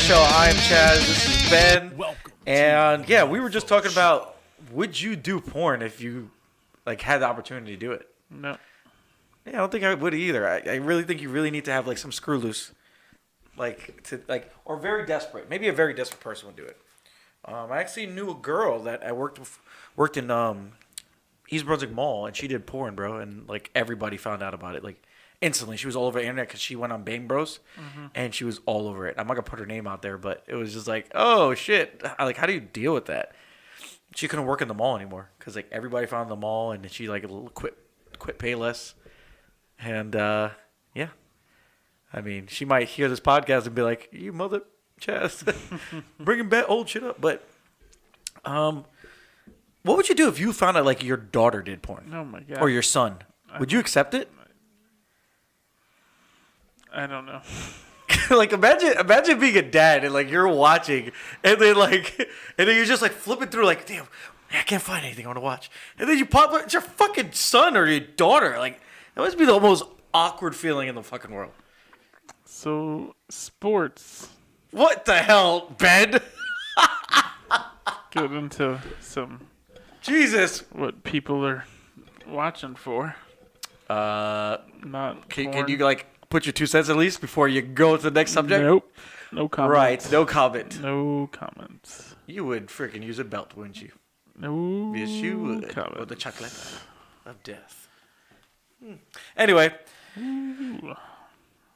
ShoW. I'm Chaz. This is Ben. Welcome. And yeah, we were just talking about, would you do porn if you had the opportunity to do it? No. Yeah, I don't think I would either. I really think you really need to have some screw loose, or very desperate. Maybe a very desperate person would do it. I actually knew a girl that I worked in East Brunswick Mall, and she did porn, bro, and everybody found out about it instantly. She was all over the internet because she went on Bang Bros, and she was all over it. I'm not gonna put her name out there, but it was just oh shit, how do you deal with that? She couldn't work in the mall anymore because everybody found the mall, and she quit pay less, and yeah, I mean she might hear this podcast and be like, "You mother Chaz, bringing back old shit up," but what would you do if you found out your daughter did porn? Oh my god. Or your son? Would you accept it? I don't know. Imagine being a dad and you're watching and then you're just flipping through damn, I can't find anything I want to watch. And then you pop up, it's your fucking son or your daughter. That must be the most awkward feeling in the fucking world. So, sports. What the hell, Ben? Get into some Jesus. What people are watching for. Not can you put your 2 cents at least before you go to the next subject? Nope. No comment. Right, no comment. No comments. You would freaking use a belt, wouldn't you? No. Yes, you would. Comment. Or the chocolate of death. Anyway,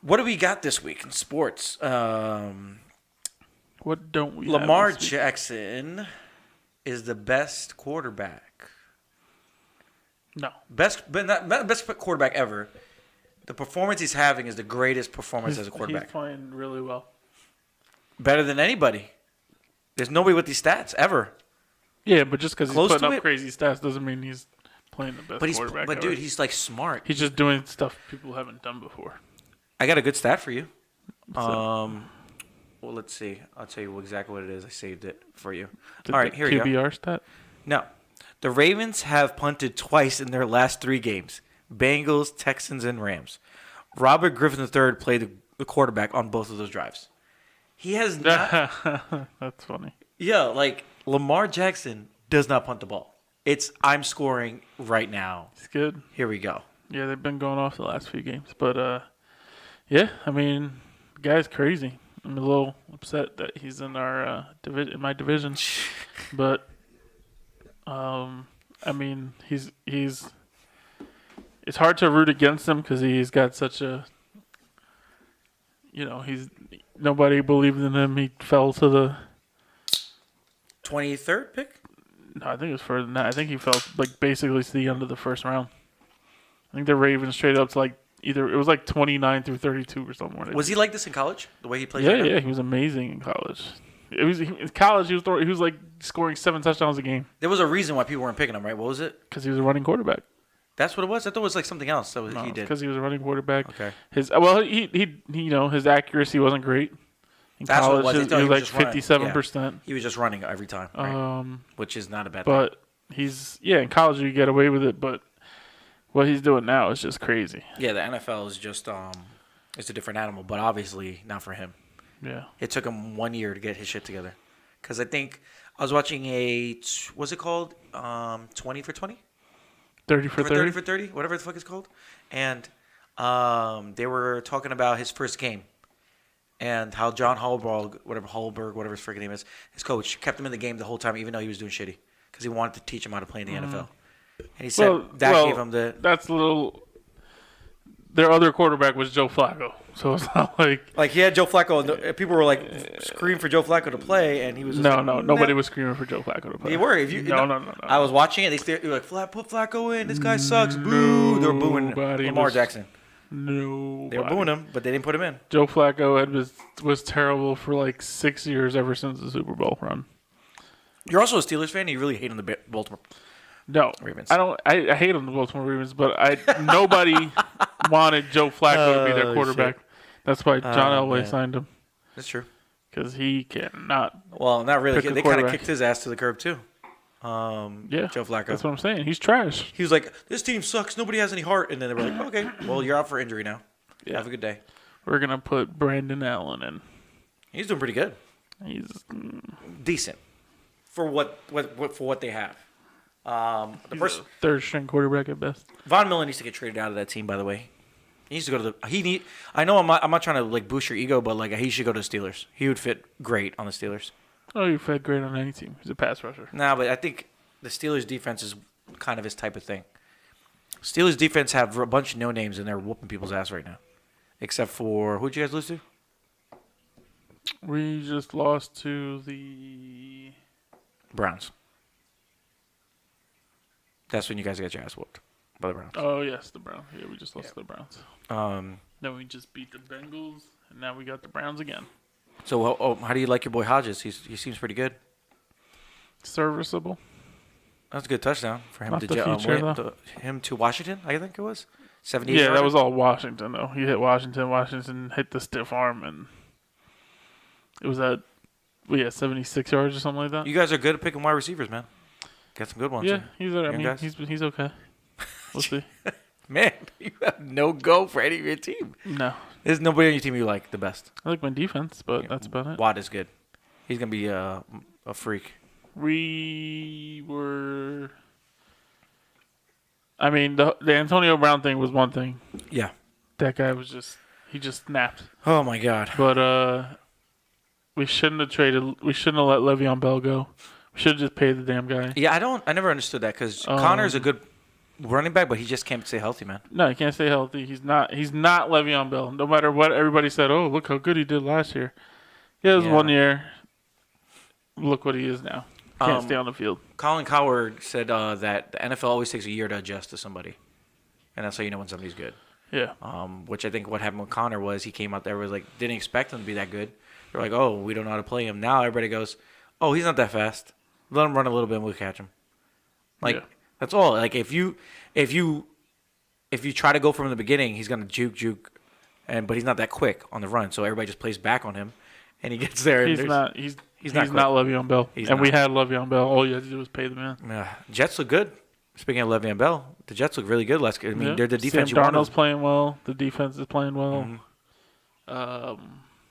what do we got this week in sports? What don't we Lamar have this week? Jackson is the best quarterback. No. But not best quarterback ever. The performance he's having is the greatest performance as a quarterback. He's playing really well. Better than anybody. There's nobody with these stats ever. Yeah, but just because he's Close putting to up it? crazy stats doesn't mean he's playing the best quarterback But ever. dude, he's smart. He's just doing stuff people haven't done before. I got a good stat for you. So, Well, let's see. I'll tell you exactly what it is. I saved it for you. All right, here you go. QBR stat? No. The Ravens have punted twice in their last 3 games. Bengals, Texans, and Rams. Robert Griffin III played the quarterback on both of those drives. He has not... That's funny. Yeah, Lamar Jackson does not punt the ball. It's, I'm scoring right now. He's good. Here we go. Yeah, they've been going off the last few games. But, yeah, I mean, the guy's crazy. I'm a little upset that he's in our in my division. But, I mean, he's it's hard to root against him because he's got such a, nobody believed in him. He fell to the 23rd pick? No, I think it was further than that. I think he fell basically to the end of the first round. I think the Ravens traded up to either it was 29 through 32 or something. Was he like this in college? The way he played? Yeah, he was amazing in college. In college, he was scoring 7 touchdowns a game. There was a reason why people weren't picking him, right? What was it? Because he was a running quarterback. That's what it was. I thought it was something else that he did. Because he was a running quarterback. Okay. His accuracy wasn't great. In That's college, what it was. he was 57%. Yeah. He was just running every time, right? Which is not a bad thing. But in college you get away with it, but what he's doing now is just crazy. Yeah, the NFL is just it's a different animal, but obviously not for him. Yeah. It took him 1 year to get his shit together. Because I think I was watching what's it called? 20 for 20? 30 for 30? 30 for 30, whatever the fuck it's called. And they were talking about his first game and how John Hallberg, whatever his freaking name is, his coach, kept him in the game the whole time even though he was doing shitty because he wanted to teach him how to play in the NFL. And he said gave him the... That's a little... Their other quarterback was Joe Flacco. So it's not he had Joe Flacco, and people were screaming for Joe Flacco to play, and he was just nobody was screaming for Joe Flacco to play. They were. No. I was watching it. They were put Flacco in. This guy sucks. Boo. They were booing Lamar Jackson. No. They were booing him, but they didn't put him in. Joe Flacco was terrible for 6 years ever since the Super Bowl run. You're also a Steelers fan, and you really hate on the Baltimore No, Ravens. I don't. I hate on the Baltimore Ravens, but nobody wanted Joe Flacco to be their quarterback. Shit. That's why John Elway signed him. That's true. Because he cannot. Well, not really. They kind of kicked his ass to the curb too. Yeah, Joe Flacco. That's what I'm saying. He's trash. He was like, "This team sucks. Nobody has any heart." And then they were like, "Okay, well, you're out for injury now. Yeah. Have a good day." We're gonna put Brandon Allen in. He's doing pretty good. He's Decent for what they have. The first a third string quarterback at best. Von Miller needs to get traded out of that team. By the way, he needs to go to the. I know I'm not trying to like boost your ego, but like he should go to the Steelers. He would fit great on the Steelers. Oh, you fit great on any team. He's a pass rusher. Nah, but I think the Steelers defense is kind of his type of thing. Steelers defense have a bunch of no names and they're whooping people's ass right now, except for who'd you guys lose to? We just lost to the Browns. That's when you guys got your ass whooped by the Browns. Oh yes, the Browns. Yeah, we just lost to the Browns. Um. Then we just beat the Bengals, and now we got the Browns again. So how do you like your boy Hodges? He seems pretty good. Serviceable. That's a good touchdown for him Not to the future, him to Washington. I think it was 78. Yeah, that was all Washington though. He hit Washington. Washington hit the stiff arm, and it was at 76 yards or something like that. You guys are good at picking wide receivers, man. Got some good ones. Yeah, he's all right. I Young mean, guys. he's okay. We'll see. Man, you have no go for any of your team. No, There's nobody on your team you like the best. I like my defense, but that's about it. Watt is good. He's gonna be a freak. We were. I mean, the Antonio Brown thing was one thing. Yeah. That guy was he just snapped. Oh my God. But we shouldn't have traded. We shouldn't have let Le'Veon Bell go. We should have just paid the damn guy. Yeah, I never understood that because Connor's a good running back, but he just can't stay healthy, man. No, he can't stay healthy. He's not Le'Veon Bell. No matter what everybody said, oh, look how good he did last year. He has 1 year. Look what he is now. Can't stay on the field. Colin Cowherd said that the NFL always takes a year to adjust to somebody, and that's how you know when somebody's good. Yeah. Which I think what happened with Connor was he came out there was like didn't expect him to be that good. They're like, oh, we don't know how to play him. Now everybody goes, oh, he's not that fast. Let him run a little bit and we'll catch him. Like that's all. Like if you try to go from the beginning, he's gonna juke, but he's not that quick on the run. So everybody just plays back on him, and he gets there. He's not Le'Veon Bell. We had Le'Veon Bell. All you had to do was pay the man. Jets look good. Speaking of Le'Veon Bell, the Jets look really good. I mean, they're the defense. Sam Darnold's playing well. The defense is playing well. Mm-hmm.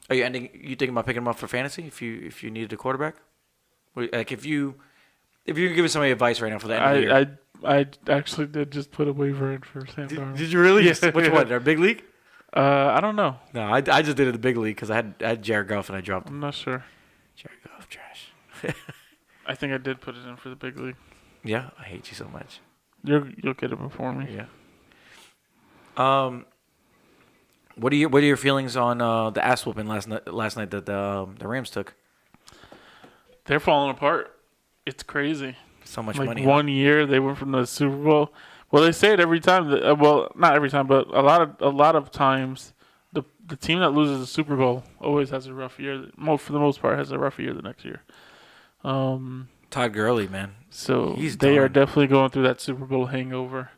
Are you thinking about picking him up for fantasy if you needed a quarterback? Like if you're giving somebody advice right now for the end of the year. I actually did just put a waiver in for Sam Darnold. Did you really? Yeah. Which one? Our big league? I don't know. No, I just did it in the big league because I had Jared Goff and I dropped him. I'm not sure. Jared Goff, trash. I think I did put it in for the big league. Yeah, I hate you so much. You'll get it before me. Yeah. What are your feelings on the ass whooping last night that the Rams took? They're falling apart. It's crazy. So much like money. 1 year they went from the Super Bowl. Well, they say it every time. Well, not every time, but a lot of times, the team that loses the Super Bowl always has a rough year. For the most part, has a rough year the next year. Todd Gurley, man. So they are definitely going through that Super Bowl hangover.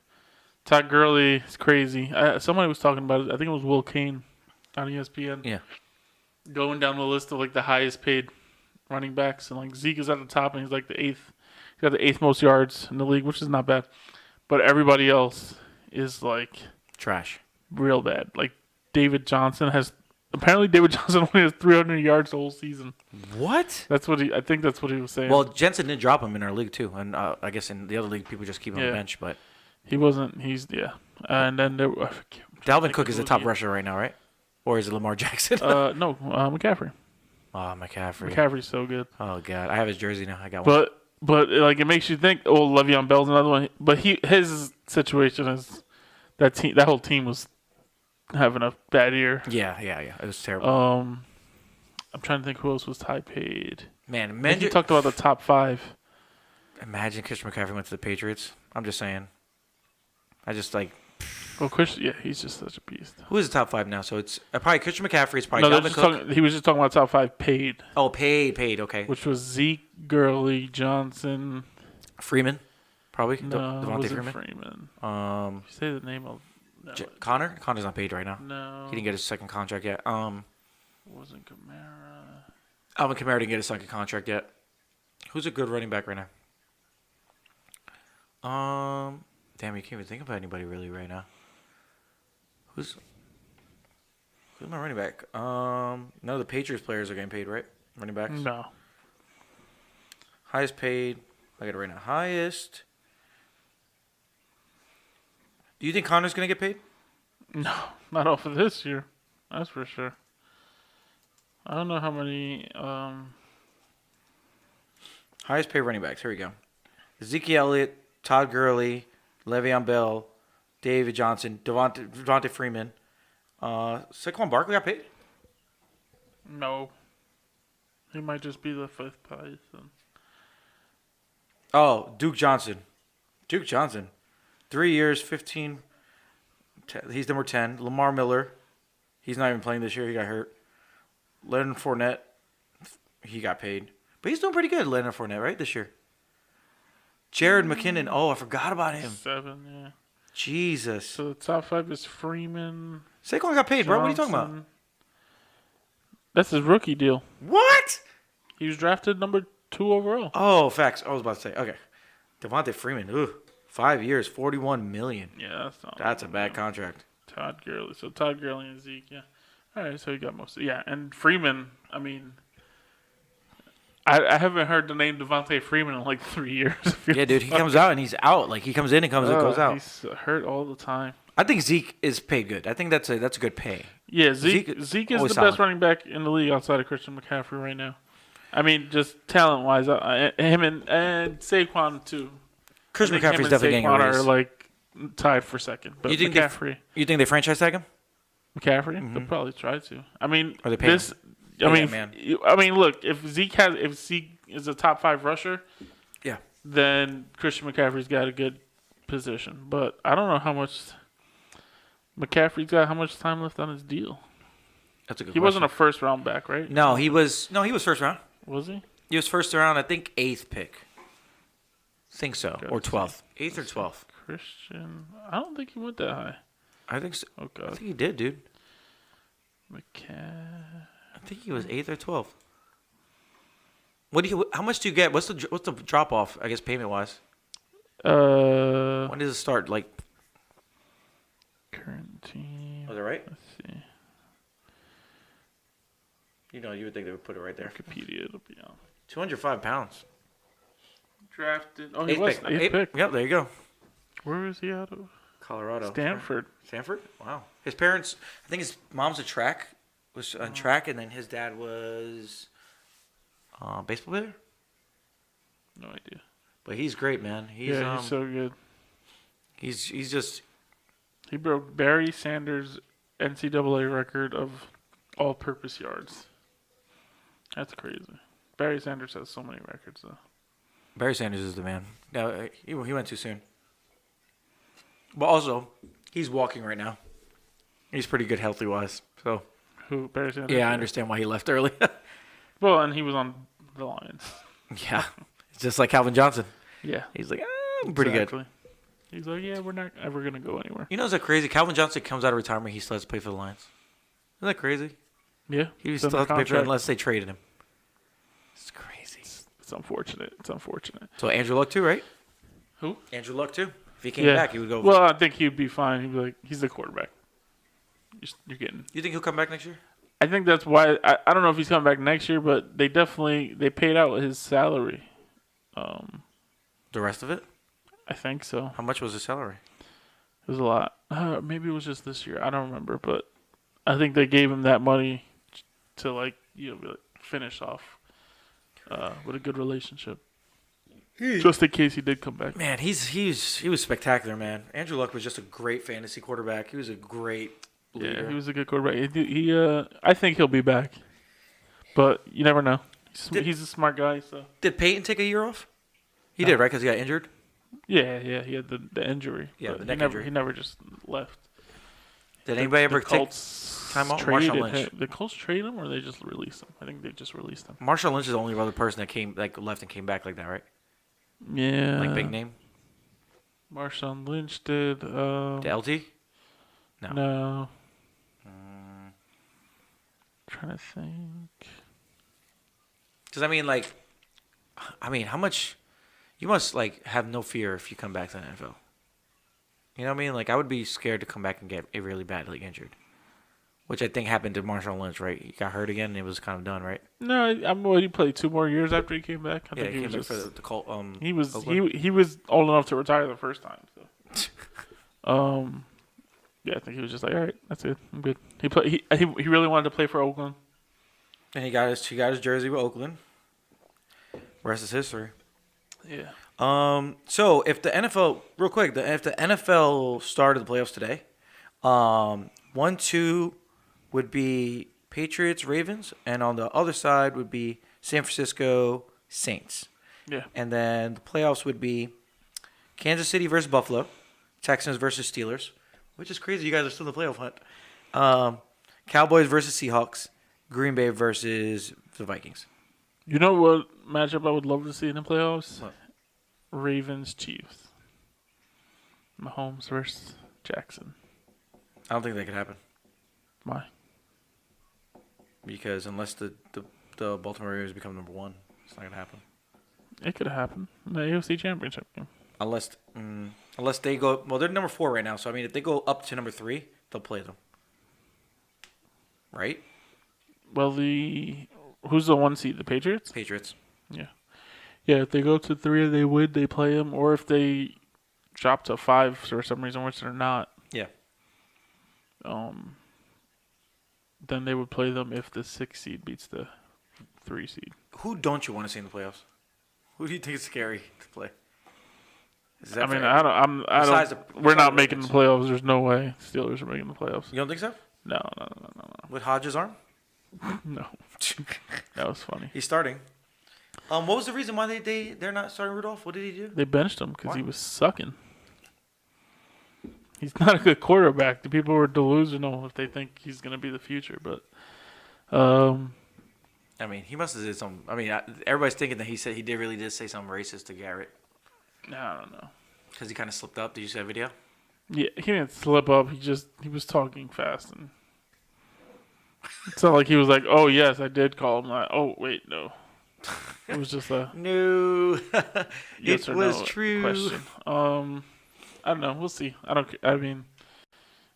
Todd Gurley is crazy. Somebody was talking about it. I think it was Will Kane on ESPN. Yeah. Going down the list of like the highest paid running backs, and like Zeke is at the top, and he's like the eighth. He's got the 8th most yards in the league, which is not bad. But everybody else is like trash, real bad. Like David Johnson only has 300 yards the whole season. What? I think that's what he was saying. Well, Jensen did drop him in our league too, and I guess in the other league people just keep him on the bench. But he wasn't. And then Dalvin Cook is the top rusher right now, right? Or is it Lamar Jackson? No, McCaffrey. Oh, McCaffrey. McCaffrey's so good. Oh God, I have his jersey now. I got one. But like it makes you think. Oh, Le'Veon Bell's another one. But his situation is that whole team was having a bad year. Yeah. It was terrible. I'm trying to think who else was high paid. Man, he talked about the top 5. Imagine Christian McCaffrey went to the Patriots. I'm just saying. I just like. Well, Christian, he's just such a beast. Who is the top 5 now? So it's probably Christian McCaffrey. It's probably Dalvin Cook. He was just talking about top 5 paid. Oh, paid. Okay. Which was Zeke, Gurley, Johnson, Freeman, probably. No, Devontae Freeman. If you say the name of Connor. Connor's not paid right now. No, he didn't get his second contract yet. Wasn't Kamara. Alvin Kamara didn't get his second contract yet. Who's a good running back right now? Damn, you can't even think about anybody really right now. Who's Who's my running back? None of the Patriots players are getting paid, right? Running backs. No. Highest paid. I got it right now. Highest. Do you think Connor's gonna get paid? No, not off of this year. That's for sure. I don't know how many. Highest paid running backs. Here we go. Ezekiel Elliott, Todd Gurley, Le'Veon Bell, David Johnson, Devontae Freeman. Saquon Barkley got paid? No. He might just be the fifth Python. Oh, Duke Johnson. 3 years, 15. He's number 10. Lamar Miller. He's not even playing this year. He got hurt. Leonard Fournette. He got paid. But he's doing pretty good, Leonard Fournette, right, this year. Jared McKinnon. Oh, I forgot about him. 7, yeah. Jesus. So the top 5 is Freeman. Saquon got paid, bro. What are you talking about? Johnson. That's his rookie deal. What? He was drafted number 2 overall. Oh, facts. I was about to say. Okay. Devontae Freeman. Ooh. 5 years, $41 million. Yeah, That's a bad contract. Todd Gurley. So Todd Gurley and Zeke, yeah. All right, so he got most. Yeah, and Freeman, I mean, I haven't heard the name Devontae Freeman in like 3 years. Yeah, dude. He comes out and he's out. Like, he comes in and goes out. He's hurt all the time. I think Zeke is paid good. I think that's a good pay. Yeah, Zeke is the always best solid. running back in the league outside of Christian McCaffrey right now. I mean, just talent-wise, him and Saquon, too. Chris McCaffrey's definitely getting a raise. Are like tied for second. But You think McCaffrey, You think they franchise tag him? they'll probably try to. I mean, Or they pay this. him? I Yeah, mean, man. I mean, look, if Zeke is a top 5 rusher, Yeah. then Christian McCaffrey's got a good position. But I don't know how much McCaffrey's got. How much time left on his deal? That's a good He question. wasn't a first round back, right? No, he was first round. Was he? He was first round, I think 8th pick. Think so. Gotta Or see. 12th. 8th or 12th. Christian. I don't think he went that high. I think so. Oh I God. think he did, dude. McCaffrey. I think he was 8th or 12th. How much do you get? What's the drop off, I guess, payment wise? When does it start? Like, Current team. was it right? Let's see. You would think they would put it right there. Wikipedia. It'll be on. 205 pounds. Drafted. Oh, he 8th was pick. 8th pick. Yep, there you go. Where is he out of? Colorado. Stanford. Stanford? Wow. His parents, I think his mom's was on track, and then his dad was baseball player. No idea. But he's great, man. He's so good. he's just He broke Barry Sanders' NCAA record of all-purpose yards. That's crazy. Barry Sanders has so many records, though. Barry Sanders is the man. No, he went too soon. But also, he's walking right now. He's pretty good healthy wise. So Who? Barry Sanders? yeah, I understand why he left early. Well, and he was on the Lions. Yeah, it's just like Calvin Johnson. Yeah. He's like, I'm pretty good. Exactly. He's like, yeah, we're not ever going to go anywhere. You know, is that crazy? Calvin Johnson comes out of retirement, he still has to play for the Lions. Isn't that crazy? Yeah. He it's still has under to pay for it contract. unless they traded him. It's crazy. It's unfortunate. It's unfortunate. So Andrew Luck too, right? Who? Andrew Luck too. If he came back, he would go. Well, I think he'd be fine. He'd be like, he's the quarterback. You're getting. You think he'll come back next year? I think that's why. I don't know if he's coming back next year, but they paid out his salary. The rest of it? I think so. How much was his salary? It was a lot. Maybe it was just this year. I don't remember, but I think they gave him that money to finish off with a good relationship. Just in case he did come back. Man, he was spectacular, man. Andrew Luck was just a great fantasy quarterback. He was a great leader. Yeah, he was a good quarterback. I think he'll be back, but you never know. He's a smart guy, so. Did Peyton take a year off? He No. did, right? Because he got injured. Yeah, he had the injury. Yeah, but the neck he injury. never just left. Did anybody ever the take Colts time off? traded Marshawn Lynch. him. The Colts traded him, or they just released him? I think they just released him. Marshawn Lynch is the only other person that left and came back like that, right? Yeah, Like big name. Marshawn Lynch did. The LT? No. No. Trying to think. Because how much? You must have no fear if you come back to the NFL. You know what I mean? Like, I would be scared to come back and get really badly injured. which I think happened to Marshawn Lynch, right? He got hurt again, and it was kind of done, right? No, he played 2 more years after he came back. I Yeah, think he he came was back just for the Colt. he was Oakland. he was old enough to retire the first time. So. Yeah, I think he was just like, all right, that's it, I'm good. He really wanted to play for Oakland. And he got his jersey with Oakland. Rest is history. Yeah. So if the NFL, real quick, if the NFL started the playoffs today, 1-2 would be Patriots, Ravens, and on the other side would be San Francisco Saints. Yeah. And then the playoffs would be Kansas City versus Buffalo, Texans versus Steelers, which is crazy. You guys are still in the playoff hunt. Cowboys versus Seahawks, Green Bay versus the Vikings. You know what matchup I would love to see in the playoffs? What? Ravens Chiefs. Mahomes versus Jackson. I don't think that could happen Why? because unless the Baltimore Ravens become number one, it's not gonna happen. It could happen in the AFC Championship game. Unless they go, well, they're number 4 right now. So I mean, if they go up to number 3, they'll play them, right? Well, who's the 1 seed? The Patriots. Patriots. Yeah. Yeah. If they go to 3 and they win, they play them. Or if they drop to 5 for some reason, which they're not. Yeah. Then they would play them if the 6 seed beats the 3 seed. Who don't you want to see in the playoffs? Who do you think is scary to play? Is that I mean, fair? I don't. Besides We're not the making the playoffs. There's no way Steelers are making the playoffs. You don't think so? No. With Hodges' arm? No. That was funny. He's starting. What was the reason why they're not starting Rudolph? What did he do? They benched him because Why? he was sucking. He's not a good quarterback. The people were delusional if they think he's going to be the future. But, I mean, he must have did some. I mean, everybody's thinking that he really did say something racist to Garrett I don't know. because he kind of slipped up. Did you see that video? Yeah, he didn't slip up. He was talking fast, and it's not like he was like, "Oh yes, I did call him." Like, oh wait, no. It was just a No, yes it or was no true. question. I don't know. We'll see. I mean,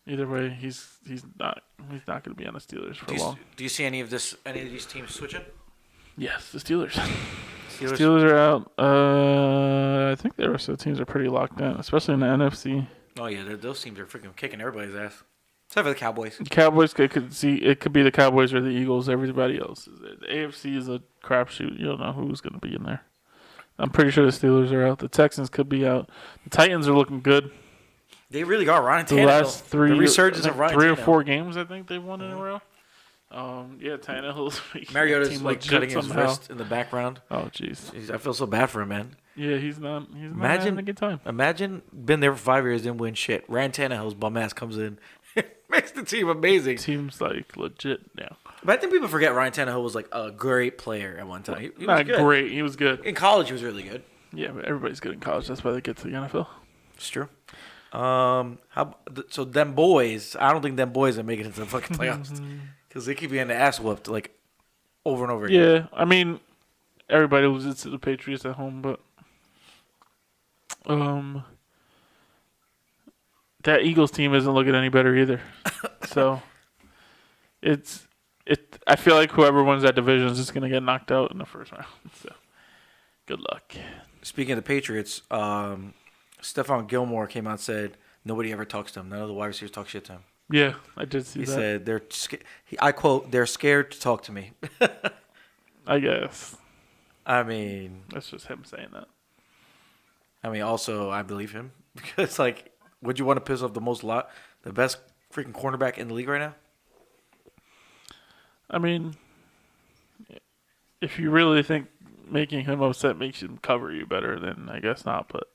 either way, he's not going to be on the Steelers for long. Do you see any of these teams switching? Yes, the Steelers. Steelers. Steelers are out. I think the rest of the teams are pretty locked in, especially in the NFC. Oh yeah, those teams are freaking kicking everybody's ass. Except for the Cowboys. The Cowboys it could be the Cowboys or the Eagles. Everybody else. The AFC is a crapshoot. You don't know who's going to be in there. I'm pretty sure the Steelers are out. The Texans could be out. The Titans are looking good. They really got Ryan Tannehill. The last the resurgence of Ryan 3 or Tannehill. 4 games, I think they've won in a row. Yeah, Tannehill's making Mariota's team like legit cutting his somehow. wrist in the background. Oh, jeez. I feel so bad for him, man. Yeah, he's not having a good time. Imagine been there for 5 years, didn't win shit. Ryan Tannehill's bum ass comes in, makes the team amazing. Team's like legit now. But I think people forget Ryan Tannehill was like a great player at one time. He was Not good. great. He was good. In college, he was really good. Yeah, but everybody's good in college. That's why they get to the NFL. It's true. So them boys, I don't think them boys are making it to the fucking playoffs because they keep getting the ass whooped like over and over again. Yeah, I mean, everybody loses to the Patriots at home, but that Eagles team isn't looking any better either. So I feel like whoever wins that division is just gonna get knocked out in the first round. So good luck. Speaking of the Patriots, Stephon Gilmore came out and said nobody ever talks to him. None of the wide receivers talk shit to him. Yeah, I did see He that. said I quote, "They're scared to talk to me." I guess I mean, that's just him saying that. also I believe him because like, would you want to piss off the best freaking cornerback in the league right now? I mean, if you really think making him upset makes him cover you better, then I guess not. But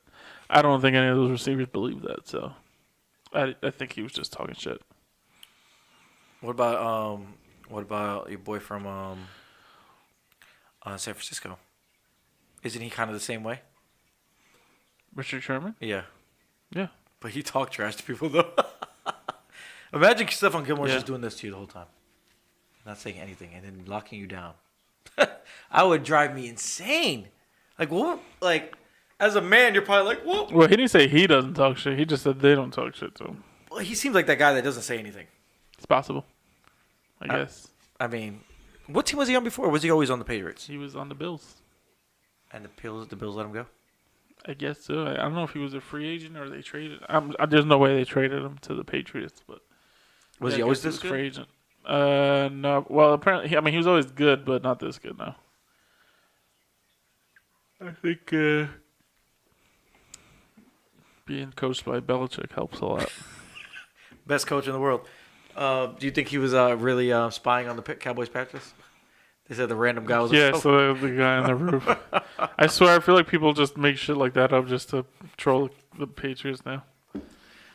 I don't think any of those receivers believe that. So I think he was just talking shit. What about your boy from San Francisco? Isn't he kind of the same way? Richard Sherman? Yeah, Yeah. but he talked trash to people though. Imagine Stephon Gilmore Yeah. just doing this to you the whole time, not saying anything, and then locking you down. I would drive me insane. Like what? Like as a man, you're probably like, what? Well, he didn't say he doesn't talk shit. He just said they don't talk shit to him. Well, he seems like that guy that doesn't say anything. It's possible. I guess. I mean, what team was he on before? Or was he always on the Patriots? He was on the Bills. And the Bills let him go? I guess so. I don't know if he was a free agent or they traded. There's no way they traded him to the Patriots, but Was he always this good? Free agent. No. Well, apparently, he was always good, but not this good now. I think being coached by Belichick helps a lot. Best coach in the world. Do you think he was really spying on the Cowboys practice? They said the random guy was. Yeah, so the guy on the roof. I swear, I feel like people just make shit like that up just to troll the Patriots now.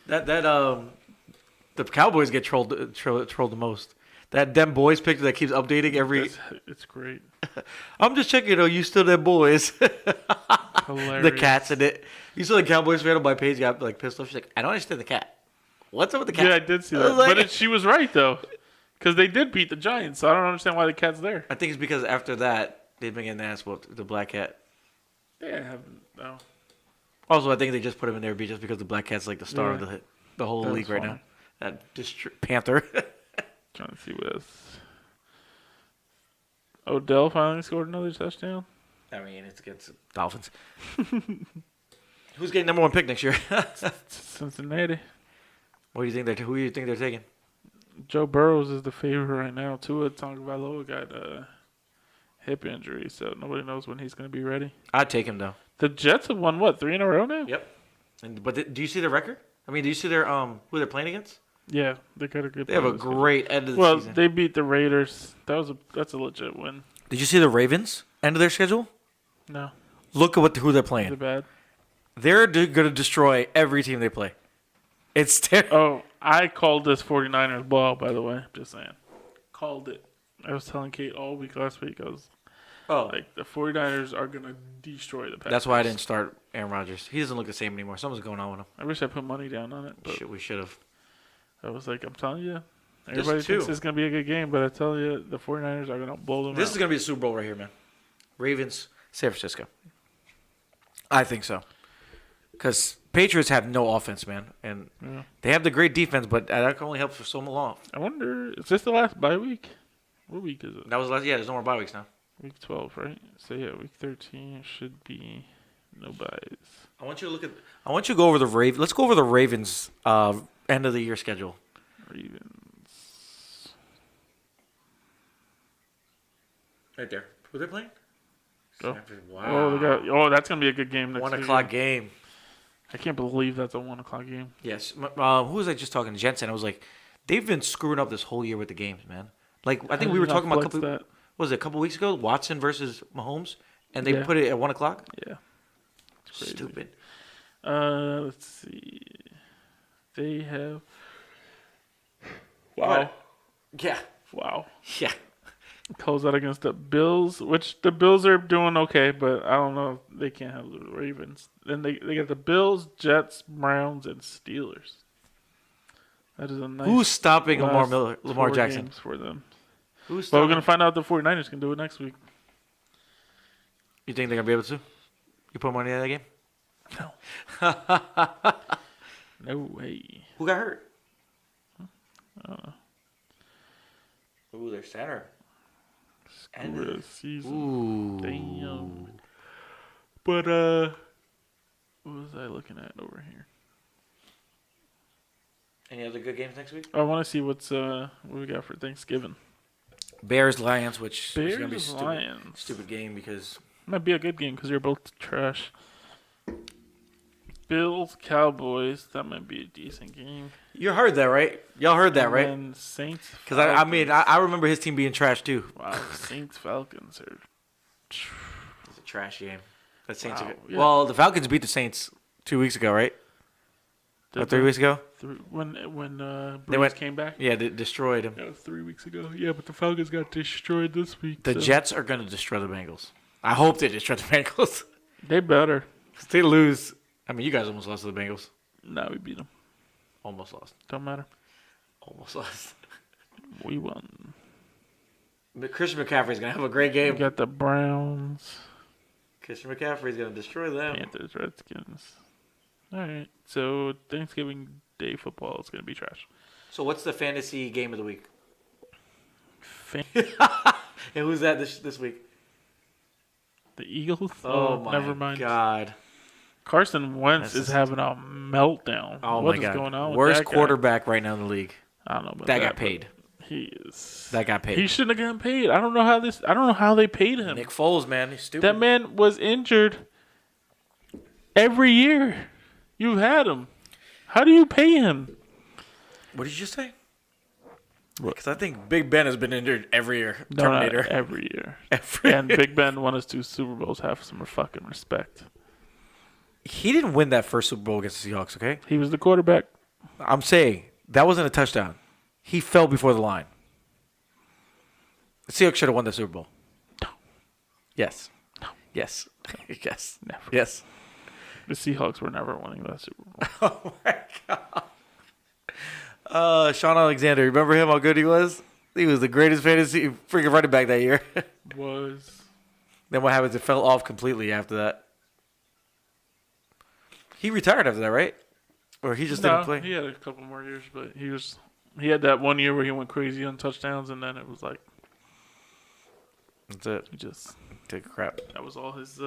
The Cowboys get trolled the most. Them boys picture that keeps updating every. It's great. I'm just checking. You still them boys? Hilarious. The cat's in it. You saw the Cowboys fan on my page got like pissed off. She's like, I don't understand the cat. What's up with the cat? Yeah, I did see that. But she was right though, because they did beat the Giants. So I don't understand why the cat's there. I think it's because after that they've been getting ass whooped. The black cat. They haven't. No. Also, I think they just put him in there just because the black cat's like the star of the whole league right funny. now. That Panther. Trying to see what else. Odell finally scored another touchdown. I mean, it's against the Dolphins. Who's getting number 1 pick next year? Cincinnati. Who do you think they're taking? Joe Burrows is the favorite right now. Tua Tagovailoa got a hip injury, so nobody knows when he's going to be ready. I'd take him though. The Jets have won 3 in a row now. Yep. But do you see their record? I mean, do you see their who they're playing against? Yeah, they got a good. They have a great end of the season. Well, they beat the Raiders. That's a legit win. Did you see the Ravens end of their schedule? No. Look at who they're playing. They're bad. They're going to destroy every team they play. It's terrible. Oh, I called this 49ers blowout, by the way. Just saying. Called it. I was telling Kate all week last week. I was like, the 49ers are going to destroy the Packers. That's why I didn't start Aaron Rodgers. He doesn't look the same anymore. Something's going on with him. I wish I put money down on it. But We should have. I was like, I'm telling you. Everybody thinks it's going to be a good game, but I tell you, the 49ers are going to blow them out. This is going to be a Super Bowl right here, man. Ravens, San Francisco. I think so. Because Patriots have no offense, man. And they have the great defense, but that can only help for so long. I wonder, is this the last bye week? What week is it? That was last. Yeah, there's no more bye weeks now. Week 12, right? So, yeah, week 13 should be no byes. I want you to go over the Ravens. Let's go over the Ravens end of the year schedule. Ravens. Right there. Who they playing? Oh. Wow. Oh, that's going to be a good game next 1 week. o'clock game. I can't believe that's a 1 o'clock game. Yes. Who was I just talking to? Jensen. I was like, they've been screwing up this whole year with the games, man. Like, I think we were talking about a couple weeks ago? Watson versus Mahomes? And they put it at 1 o'clock? Yeah. Stupid. Let's see. They have. Wow. What? Yeah. Wow. Yeah. Close out against the Bills, which the Bills are doing okay, but I don't know if they can't have the Ravens. Then they got the Bills, Jets, Browns, and Steelers. That is a nice. Who's stopping Lamar Jackson? Games for them. Who's Well, stopping? we're going to find out if the 49ers can do it next week. You think they're going to be able to? You put money in that game? No. No way. Who got hurt? I don't know. Ooh, their center. Screw the season. Ooh. Damn. But, what was I looking at over here? Any other good games next week? I want to see what we got for Thanksgiving. Bears, Lions, which is going to be stupid game because... Might be a good game because you're both trash. Bills, Cowboys, that might be a decent game. You heard that, right? Y'all heard that, right? And Saints. Because I remember his team being trash too. Wow, Saints Falcons are. It's a trash game. The Saints are good. Yeah. Well, the Falcons beat the Saints 2 weeks ago, right? Or 3 weeks ago? When Breeze came back. Yeah, they destroyed him. That was 3 weeks ago. Yeah, but the Falcons got destroyed this week. The Jets are going to destroy the Bengals. I hope they destroy the Bengals. They better. If they lose, I mean, you guys almost lost to the Bengals. No, we beat them. Almost lost. Don't matter. Almost lost. We won. But Christian McCaffrey's going to have a great game. We got the Browns. Christian McCaffrey's going to destroy them. Panthers, Redskins. All right. So Thanksgiving Day football is going to be trash. So what's the fantasy game of the week? And who's that this week? The Eagles? Oh my never mind. God. Carson Wentz is having a meltdown. Oh What my is God. going on with Worst that guy? quarterback right now in the league. I don't know about That got paid. He is. That got paid. He shouldn't have gotten paid. I don't know how they paid him. Nick Foles, man, he's stupid. That man was injured every year. You've had him. How do you pay him? What did you just say? Because I think Big Ben has been injured every year. Terminator. Not every year. Every And Big Ben won his 2 Super Bowls. Have some fucking respect. He didn't win that first Super Bowl against the Seahawks, okay? He was the quarterback. I'm saying that wasn't a touchdown. He fell before the line. The Seahawks should have won the Super Bowl. No. Yes. No. Yes. Yes. Never. Yes. The Seahawks were never winning that Super Bowl. Oh my God. Sean Alexander, remember him? How good he was? He was the greatest fantasy freaking running back that year. Then what happens? It fell off completely after that. He retired after that, right? Or he just didn't play? He had a couple more years, but he had that 1 year where he went crazy on touchdowns, and then it was like that's it. He just take a crap. That was all his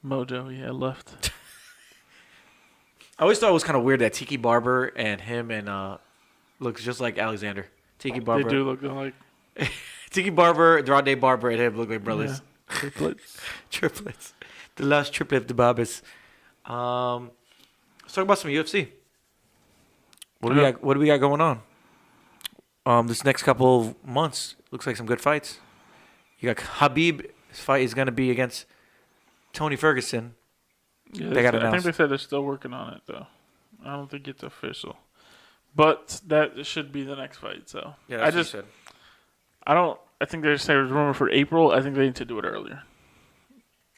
mojo he had left. I always thought it was kind of weird that Tiki Barber and him and looks just like Alexander. Tiki Barber. They do look alike. Tiki Barber, Rondé Barber, and him look like brothers. Yeah. Triplets. Triplets. The last triplet, the Barbers. Let's talk about some UFC. What do we got going on? This next couple of months looks like some good fights. You got Habib. His fight is going to be against Tony Ferguson. Yeah, they got I announced. think they said they're still working on it though. I don't think it's official, but that should be the next fight. So yeah, that's what you said. I think they say it was rumored for April. I think they need to do it earlier.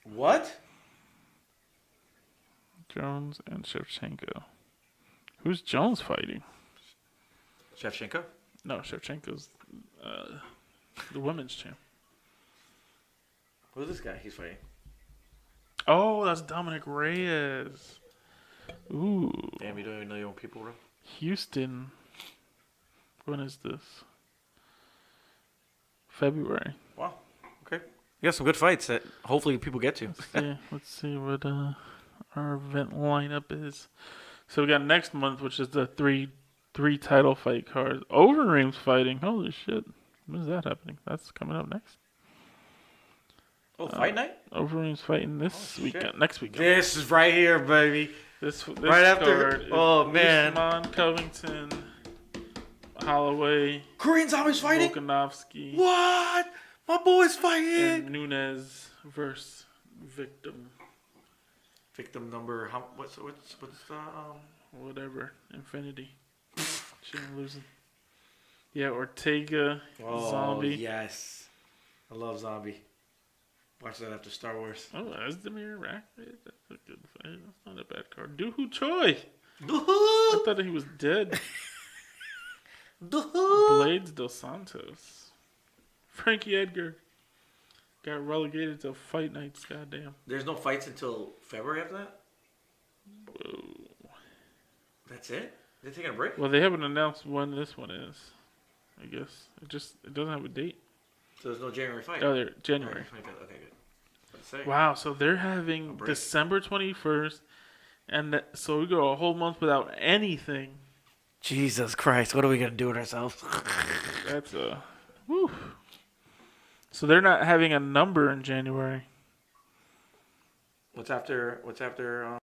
What? Jones and Shevchenko. Who's Jones fighting? Shevchenko? No, Shevchenko's the women's champ. Who's this guy he's fighting? Oh, that's Dominic Reyes. Ooh. Damn, you don't even know your own people, bro. Houston. When is this? February. Wow. Okay. You got some good fights that hopefully people get to. Let's see what our event lineup is. So we got next month, which is the three title fight cards. Overeem's fighting. Holy shit. When is that happening? That's coming up next. Oh, fight night? Overeem's fighting this weekend. Next weekend. This is right here, baby. This right after. Oh, man. Usman, Covington, Holloway. Korean Zombies fighting? Volkanovski. What? My boy's fighting. And Nunes versus Victim. Victim number. What's the whatever. Infinity. She ain't losing. Yeah, Ortega. Zombie. Yes. I love Zombie. Watch that after Star Wars. Oh, Asdemir Rackford. That's a good fight. That's not a bad card. Doohoo Choi. I thought he was dead. Blades dos Santos. Frankie Edgar. Got relegated to fight nights. Goddamn. There's no fights until February after that? Whoa. That's it? They're taking a break? Well, they haven't announced when this one is. I guess. It doesn't have a date. So there's no January fight? Oh, they're January. Okay, good. Wow, so they're having December 21st, and so we go a whole month without anything. Jesus Christ, what are we going to do with ourselves? That's whew. So they're not having a number in January. What's after?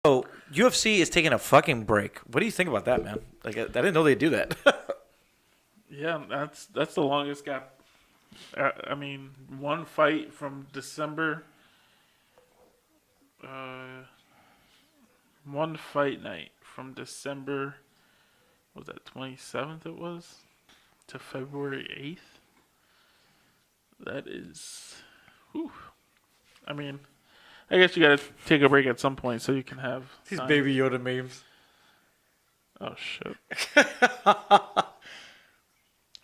Oh, UFC is taking a fucking break. What do you think about that, man? Like, I didn't know they'd do that. Yeah, that's the longest gap. I mean, one fight from December. One fight night from December. Was that 27th? It was to February 8th. That is. Whew. I mean, I guess you got to take a break at some point so you can have these Baby Yoda memes. Oh shit.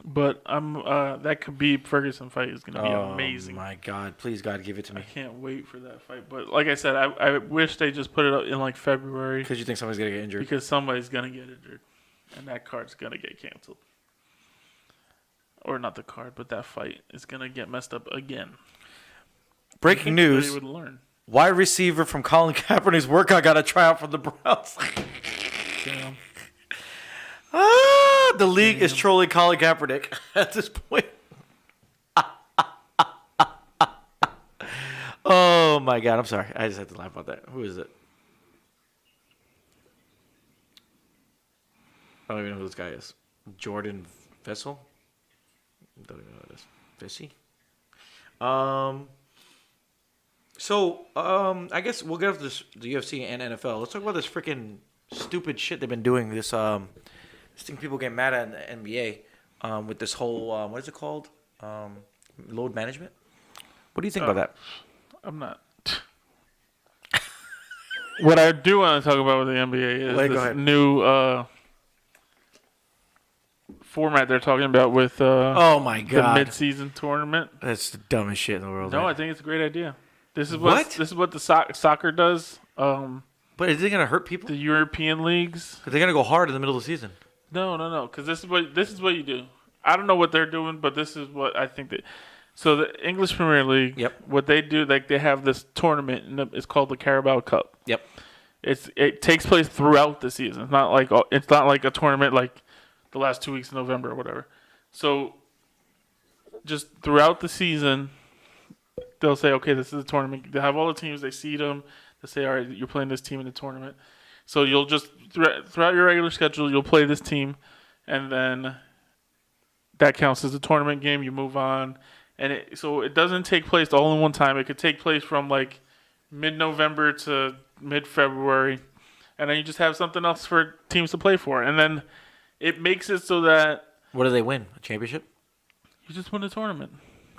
But that Khabib Ferguson fight is going to be amazing. Oh my God. Please, God, give it to me. I can't wait for that fight. But like I said, I wish they just put it up in like February. Because you think somebody's going to get injured? Because somebody's going to get injured. And that card's going to get canceled. or not the card, but that fight is gonna get messed up again. Breaking news. Would learn. Wide receiver from Colin Kaepernick's workout got a tryout for the Browns. Damn. The league is trolling Colin Kaepernick at this point. Oh my God! I'm sorry. I just had to laugh about that. Who is it? I don't even know who this guy is. Jordan Vessel? Don't even know who it is. Vissy? I guess we'll get off the UFC and NFL. Let's talk about this freaking stupid shit they've been doing. This thing people get mad at in the NBA with this whole what is it called? Load management. What do you think about that? I'm not. What I do want to talk about with the NBA is this new format they're talking about with oh my God, the mid-season tournament. That's the dumbest shit in the world. No, right? I think it's a great idea. This is what the soccer does. But is it gonna hurt people? The European leagues. They're gonna go hard in the middle of the season. No. Because this is what you do. I don't know what they're doing, but this is what I think that. So the English Premier League. Yep. What they do, like they have this tournament, and it's called the Carabao Cup. Yep. It takes place throughout the season. It's not like a tournament like the last 2 weeks of November or whatever. So just throughout the season, they'll say, okay, this is a tournament. They have all the teams. They seed them. They say, all right, you're playing this team in the tournament. So you'll just throughout your regular schedule, you'll play this team, and then that counts as a tournament game. You move on, and so it doesn't take place all in one time. It could take place from like mid-November to mid-February, and then you just have something else for teams to play for, and then it makes it so that what do they win? A championship? You just win a tournament.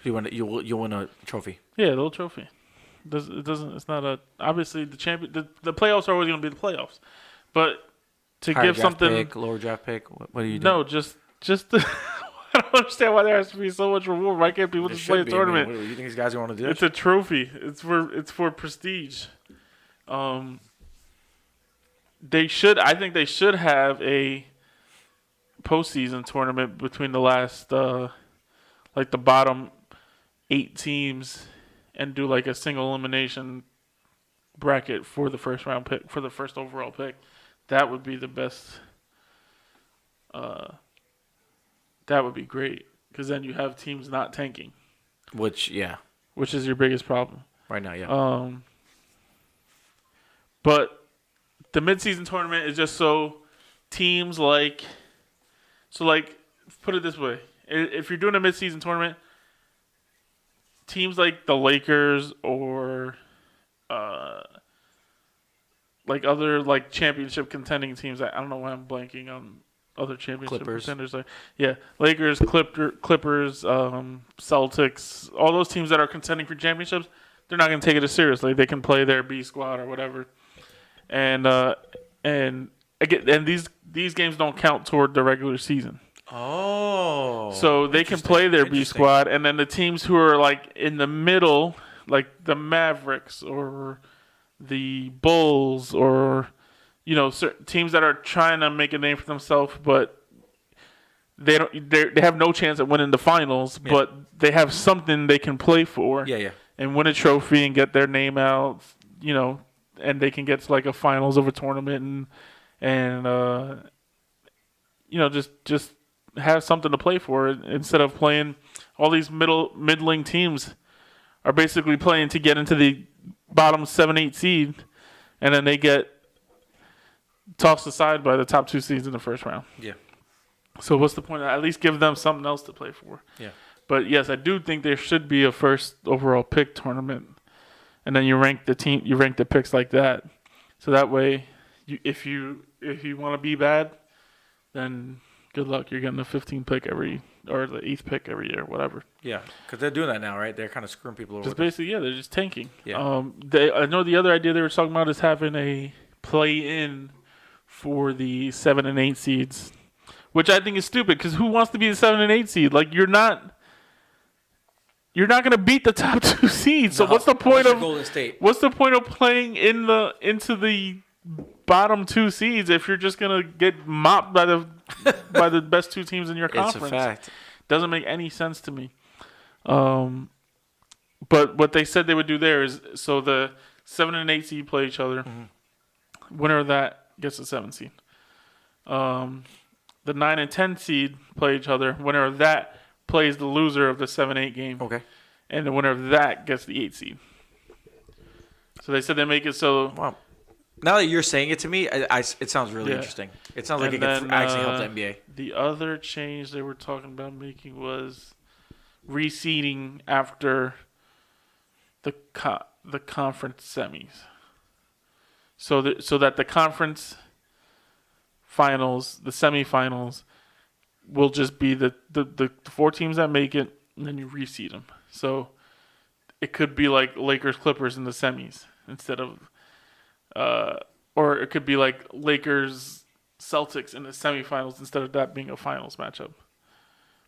You win a trophy. Yeah, a little trophy. It's not a obviously the champion. The playoffs are always going to be the playoffs, but to Higher give something lower draft pick. What do you do? No, just I don't understand why there has to be so much reward. Why can't people just play a tournament? What do you think these guys are going to do? It's a trophy. It's for prestige. They should. I think they should have a postseason tournament between the last, like the bottom 8 teams, and do like a single elimination bracket for the first round pick, for the first overall pick. That would be the best. That would be great, because then you have teams not tanking. Which is your biggest problem right now. Yeah. But the midseason tournament is just so teams like put it this way: if you're doing a midseason tournament, teams like the Lakers or like other like championship contending teams. I don't know why I'm blanking on other championship contenders. Lakers, Clippers, Celtics, all those teams that are contending for championships. They're not going to take it as seriously. They can play their B squad or whatever, and again, these games don't count toward the regular season. Oh. So they can play their B squad, and then the teams who are like in the middle, like the Mavericks or the Bulls, or certain teams that are trying to make a name for themselves, but they have no chance at winning the finals, but they have something they can play for. Yeah. And win a trophy and get their name out, and they can get to like a finals of a tournament and just have something to play for instead of playing. All these middling teams are basically playing to get into the bottom 7-8 seed, and then they get tossed aside by the top 2 seeds in the first round. Yeah. So what's the point? At least give them something else to play for. Yeah. But yes, I do think there should be a first overall pick tournament, and then you rank the picks like that. So that way, if you want to be bad, then good luck. You're getting the 15th pick or the 8th pick every year, whatever. Yeah, because they're doing that now, right? They're kind of screwing people over. Just basically, they're just tanking. Yeah. I know the other idea they were talking about is having a play-in for the 7 and 8 seeds, which I think is stupid, because who wants to be the 7 and 8 seed? Like, you're not going to beat the top 2 seeds. So what's the point of Golden State? What's the point of playing into the bottom 2 seeds if you're just going to get mopped by the best 2 teams in your conference? It's a fact. Doesn't make any sense to me. But what they said they would do there is, so the 7 and 8 seed play each other. Mm-hmm. Winner of that gets the 7 seed. The 9 and 10 seed play each other. Winner of that plays the loser of the 7-8 game. Okay. And the winner of that gets the 8 seed. So they said they make it so. Wow. Now that you're saying it to me, it sounds really interesting. It sounds like it could actually help the NBA. The other change they were talking about making was reseeding after the conference semis. So that the conference finals, the semifinals, will just be the 4 teams that make it, and then you reseed them. So it could be like Lakers Clippers in the semis instead of, or it could be like Lakers Celtics in the semifinals instead of that being a finals matchup,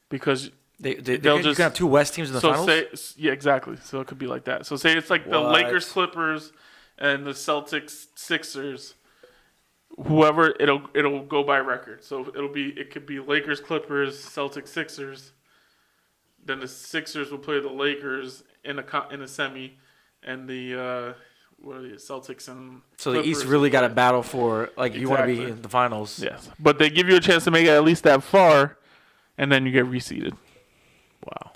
because they'll just have 2 West teams in the finals. Yeah, exactly. So it could be like that. So say it's like the Lakers Clippers and the Celtics Sixers. Whoever it'll go by record. So it could be Lakers Clippers, Celtics Sixers. Then the Sixers will play the Lakers in a semi, and the Celtics and so Clippers. The East really got a battle for you want to be in the finals. Yes, but they give you a chance to make it at least that far, and then you get reseeded. Wow.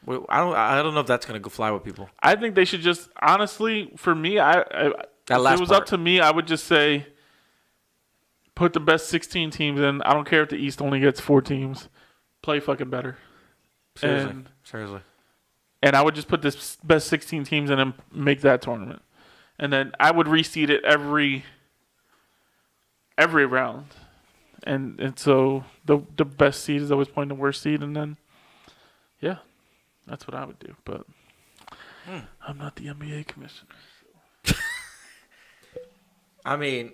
Well, I don't know if that's gonna go fly with people. I think they should just honestly, for me, if it was up to me, I would just say put the best 16 teams in. I don't care if the East only gets 4 teams. Play fucking better. Seriously. And I would just put this best 16 teams in and make that tournament. And then I would reseed it every round. And so the best seed is always playing the worst seed, and then that's what I would do. But I'm not the NBA commissioner. So. I mean,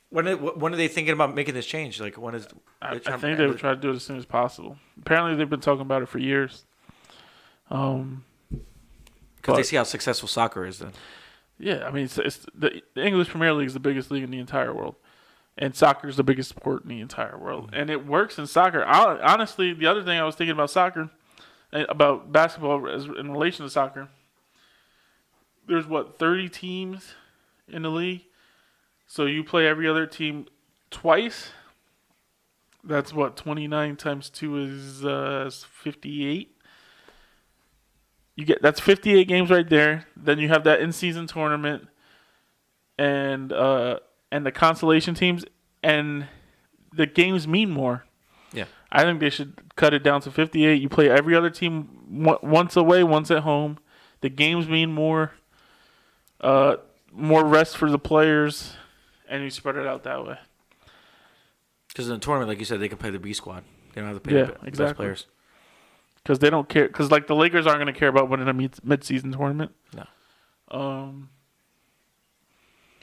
when are they thinking about making this change? Like, when is? I think they would try to do it as soon as possible. Apparently, they've been talking about it for years. Because they see how successful soccer is. Then. Yeah, I mean, it's the English Premier League is the biggest league in the entire world, and soccer is the biggest sport in the entire world, and it works in soccer. Honestly, the other thing I was thinking about soccer, about basketball as in relation to soccer. There's 30 teams in the league. So you play every other team twice. That's 29 times 2 is 58. That's 58 games right there. Then you have that in-season tournament and the consolation teams, and the games mean more. Yeah. I think they should cut it down to 58. You play every other team once away, once at home. The games mean more. More rest for the players. And you spread it out that way. Because in the tournament, like you said, they can play the B squad. They don't have to play the best players. Because they don't care. Because the Lakers aren't going to care about winning a mid-season tournament. No.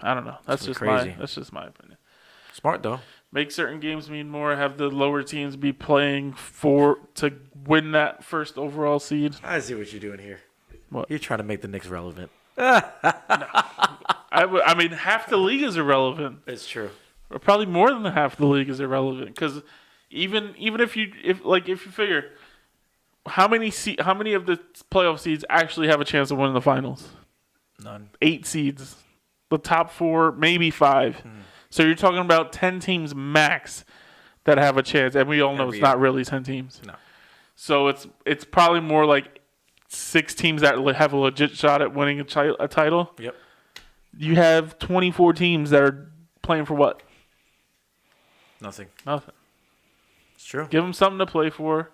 I don't know. That's just crazy. That's just my opinion. Smart though. Make certain games mean more. Have the lower teams be playing to win that first overall seed. I see what you're doing here. What? You're trying to make the Knicks relevant. No. I mean, half the league is irrelevant. It's true. Or probably more than half the league is irrelevant. Because even if you figure how many of the playoff seeds actually have a chance of winning the finals? None. 8 seeds. The top 4, maybe 5. So you're talking about 10 teams max that have a chance, and we all know it's not really 10 teams. No. So it's probably more like 6 teams that have a legit shot at winning a title. Yep. You have 24 teams that are playing for what? Nothing. It's true. Give them something to play for.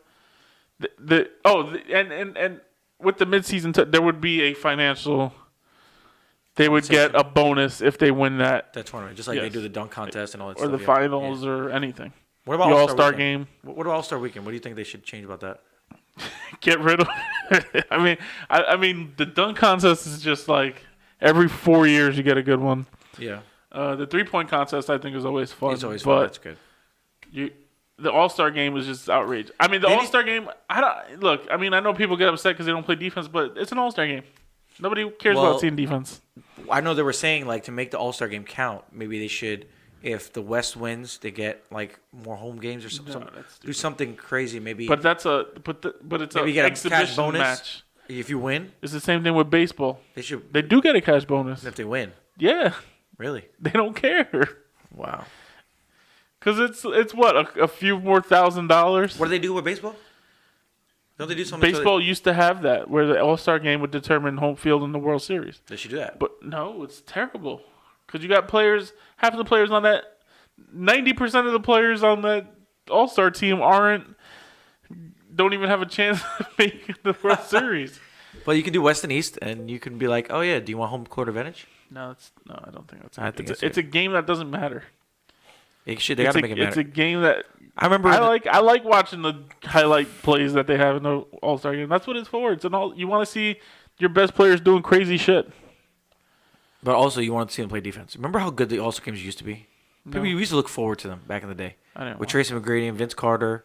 And with the midseason, there would be a financial. They would get a bonus if they win that tournament, just like they do the dunk contest and all that or stuff. Or the finals or anything. What about the All-Star game? What about All-Star weekend? What do you think they should change about that? Get rid of it. I mean, the dunk contest is just like every 4 years you get a good one. Yeah. The 3-point contest I think is always fun. It's always fun. That's good. The All-Star game was just outrageous. I mean, All-Star game. I know people get upset because they don't play defense, but it's an All-Star game. Nobody cares about seeing defense. I know they were saying to make the All-Star game count, maybe they should if the West wins, they get like more home games or something. No, that's Do something crazy, maybe. But it's maybe an you get a exhibition cash bonus match. if you win. It's the same thing with baseball. They should They do get a cash bonus. if they win. Yeah, Really? they don't care. Wow. Because it's what a few more $1,000. What do they do with baseball? Don't they do something? Baseball used to have that, where the All-Star game would determine home field in the World Series. They should do that. But no, it's terrible. Because you got players, half of the players on that, 90% of the players on that All-Star team don't even have a chance to make the World Series. But you can do West and East, and you can be like, oh yeah, do you want home court advantage? No, I don't think that's. I think it's a game that doesn't matter. They got to make it matter. It's a game that I remember. I like watching the highlight plays that they have in the All-Star game. That's what it's for. It's you want to see your best players doing crazy shit. But also, you want to see them play defense. Remember how good the All-Star games used to be? No. We used to look forward to them back in the day. I didn't With watch. Tracy McGrady and Vince Carter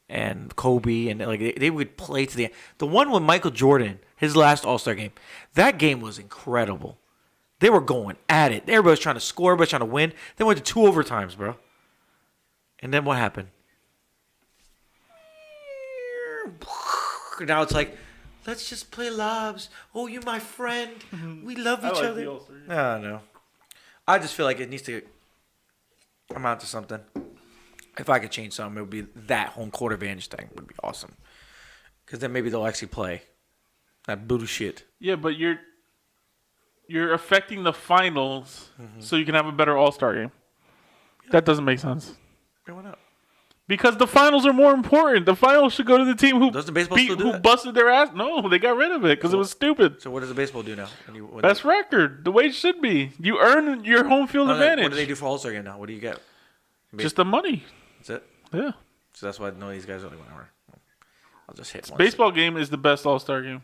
and Kobe, and like they would play to the end. The one with Michael Jordan, his last All-Star game, that game was incredible. They were going at it. Everybody was trying to score. Everybody was trying to win. They went to 2 overtimes, bro. And then what happened? Now it's like, let's just play lobs. Oh, you're my friend. We love each other. No. I just feel like it needs to amount to something. If I could change something, it would be that home court advantage thing. Would be awesome. Because then maybe they'll actually play. That bullshit. Yeah, but you're affecting the finals so you can have a better All-Star game. That doesn't make sense. Why not? Because the finals are more important. The finals should go to the team who Doesn't baseball still do that? busted their ass. No, they got rid of it because it was stupid. So what does the baseball do now? Best record, the way it should be. You earn your home field advantage. What do they do for All-Star game now? What do you get? Just the money. That's it? Yeah. So that's why I know these guys only 1 hour. I'll just hit one. Baseball game is the best All-Star game.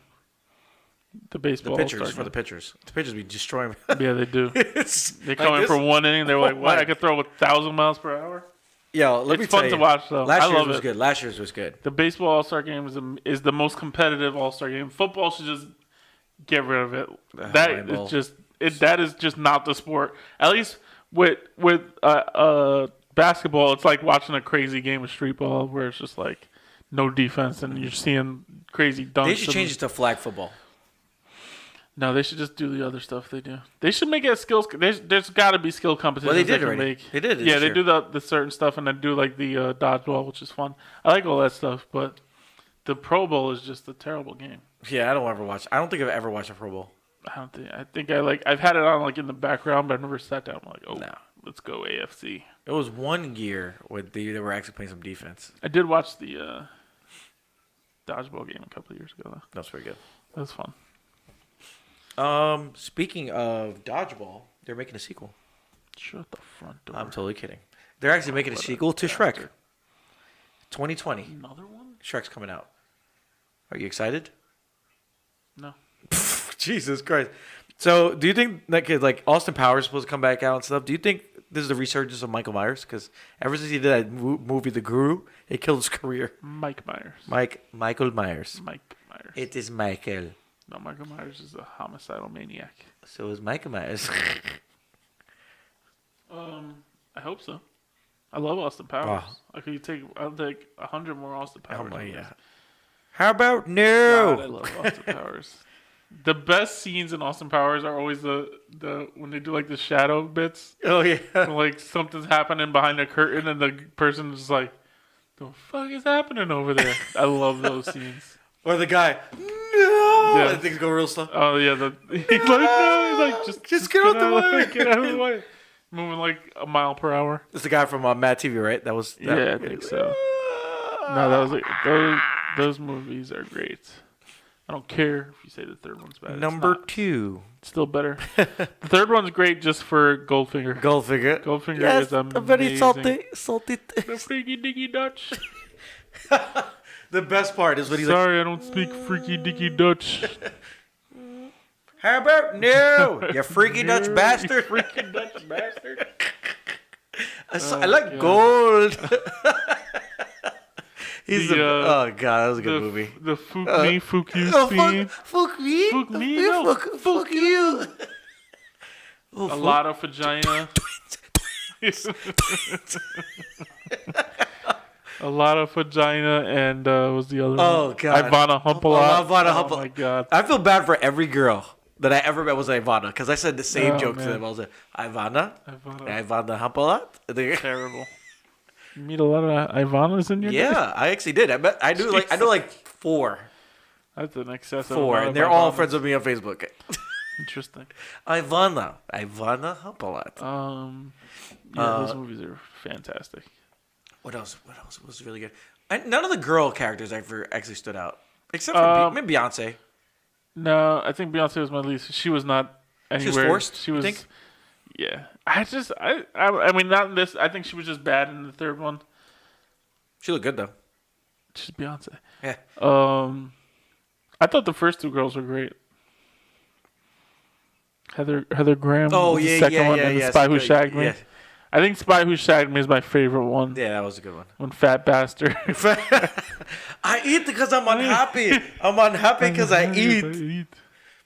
The baseball The pitchers, All-Star for game. the pitchers. The pitchers be destroying. Yeah, they do. They come like in this. for 1 inning. They're like, what? my- I could throw 1,000 miles per hour? Yo, let me It's tell fun you. to watch, though. Last I year's love was it. good. Last year's was good. The baseball All-Star game is the most competitive All-Star game. Football should just get rid of it. That is just not the sport. At least with basketball, it's like watching a crazy game of street ball where it's just like no defense and you're seeing crazy dunks. They should change it to flag football. No, they should just do the other stuff they do. They should make it a skills. There's got to be skill competitions. Well, they did can already. make. They did this Yeah, they year. do the certain stuff and then do like the dodgeball, which is fun. I like all that stuff, but the Pro Bowl is just a terrible game. Yeah, I don't ever watch. I don't think I've ever watched a Pro Bowl. I think I've had it on like in the background, but I've never sat down. I'm like, oh, No. let's go AFC. It was 1 year where they were actually playing some defense. I did watch the dodgeball game a couple of years ago, though. That was pretty good. That was fun. Speaking of dodgeball, they're making a sequel. Shut the front door. I'm totally kidding. They're actually making a sequel to Shrek. 2020. Another one? Shrek's coming out. Are you excited? No. Jesus Christ. So, do you think that kid, like Austin Powers, is supposed to come back out and stuff? Do you think this is the resurgence of Michael Myers? Because ever since he did that movie, The Guru, it killed his career. Mike Myers. Michael Myers. Mike Myers. It is Michael. No, Michael Myers is a homicidal maniac. So is Michael Myers. I hope so. I love Austin Powers. I'll take 100 more Austin Powers. Oh my movies. god. How about God, I no? love Austin Powers. The best scenes in Austin Powers are always the when they do like the shadow bits. Oh yeah. Like something's happening behind a curtain and the person is like, the fuck is happening over there? I love those scenes. Or the guy. No. Yeah. And things go real slow. Oh yeah, he's like, no, he's like, just get out the way. Get out of the way. Moving like a mile per hour. It's the guy from Mad TV, right? That was. Yeah, I think so. No, that was like those movies are great. I don't care if you say the third one's bad. Number 2. It's still better. The third one's great just for Goldfinger. Goldfinger. Goldfinger Yes, is amazing. very salty. The freaky dicky Dutch. The best part is when he's Sorry, I don't speak freaky dicky Dutch. like, "How about no, you freaky Dutch bastard." Freaky Dutch bastard. I like gold. He's oh god, that was a good movie. The Fook Me, Fook You Oh, scene. fuck me. Fuck me, no. Fuck you. A lot of vagina. A lot of vagina and what was the other one? Oh god, Ivana hump a lot. Ivana hump. Oh my god. I feel bad for every girl that I ever met was Ivana because I said the same joke to man. them. I was like, Ivana Ivana. hump a lot. Terrible. You meet a lot of Ivanas in your day? Yeah, I actually did. I know like 4. That's an excessive 4, amount and of they're all Ivanas. friends with me on Facebook. Interesting. Ivana hump a lot. Those movies are fantastic. What else was really good? None of the girl characters ever actually stood out, except for maybe Beyonce. No, I think Beyonce was my least. She was not anywhere. She was forced. She was. You think? Yeah, I mean, not in this. I think she was just bad in the third one. She looked good though. She's Beyonce. Yeah. I thought the first 2 girls were great. Heather Graham. Oh was yeah, the second yeah, one, yeah, and yeah. Spy Who Shagged Me. Yeah. I think Spy Who Shagged Me is my favorite one. Yeah, that was a good one. When Fat Bastard. I eat because I'm unhappy. I'm unhappy because I eat. Remember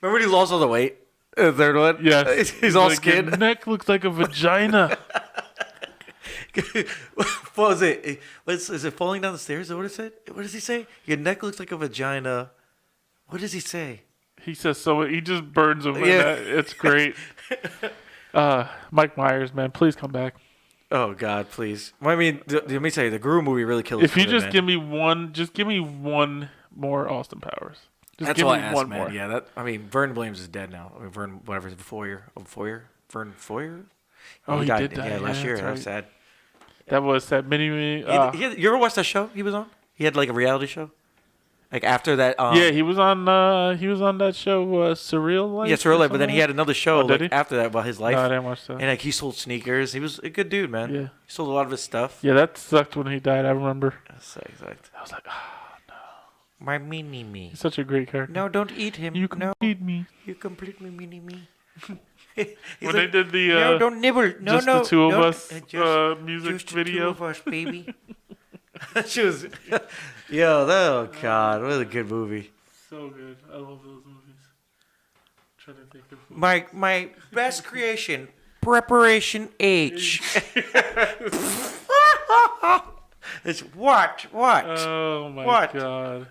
when he lost all the weight? The third one? Yes. He's all like, skinned. Your neck looks like a vagina. What was it? Is it falling down the stairs? Is that what it said? What does he say? Your neck looks like a vagina. What does he say? He says so. He just burns him. Yeah. It's great. Mike Myers, man, please come back. Oh God, please. Well, I mean, let me tell you, the Guru movie really killed. If you just give me one more Austin Powers. Just That's give all me I asked, one man. more. Yeah, Vern Blames is dead now. I mean, Vern, whatever, Vern Foyer. Oh, he did die. Yeah, last year. That's That was right. sad. That was that mini. You ever watched that show he was on? He had like a reality show. Like after that. Yeah, he was on that show, Surreal Life. Yeah, Surreal Life. But then he had another show after that about his life. No, I didn't watch that. And like he sold sneakers. He was a good dude, man. Yeah. He sold a lot of his stuff. Yeah, that sucked when he died. I remember. So exact. I was like, My mini me. he's such a great character. No, don't eat him. You complete me. You complete me, mini me. When they did the no, don't nibble. No, just no, the 2 of don't. us music Just video. The 2 of us, baby. She was, oh God, what a good movie. So good. I love those movies. I'm trying to think of My best creation, Preparation H. It's what? Oh my What? god.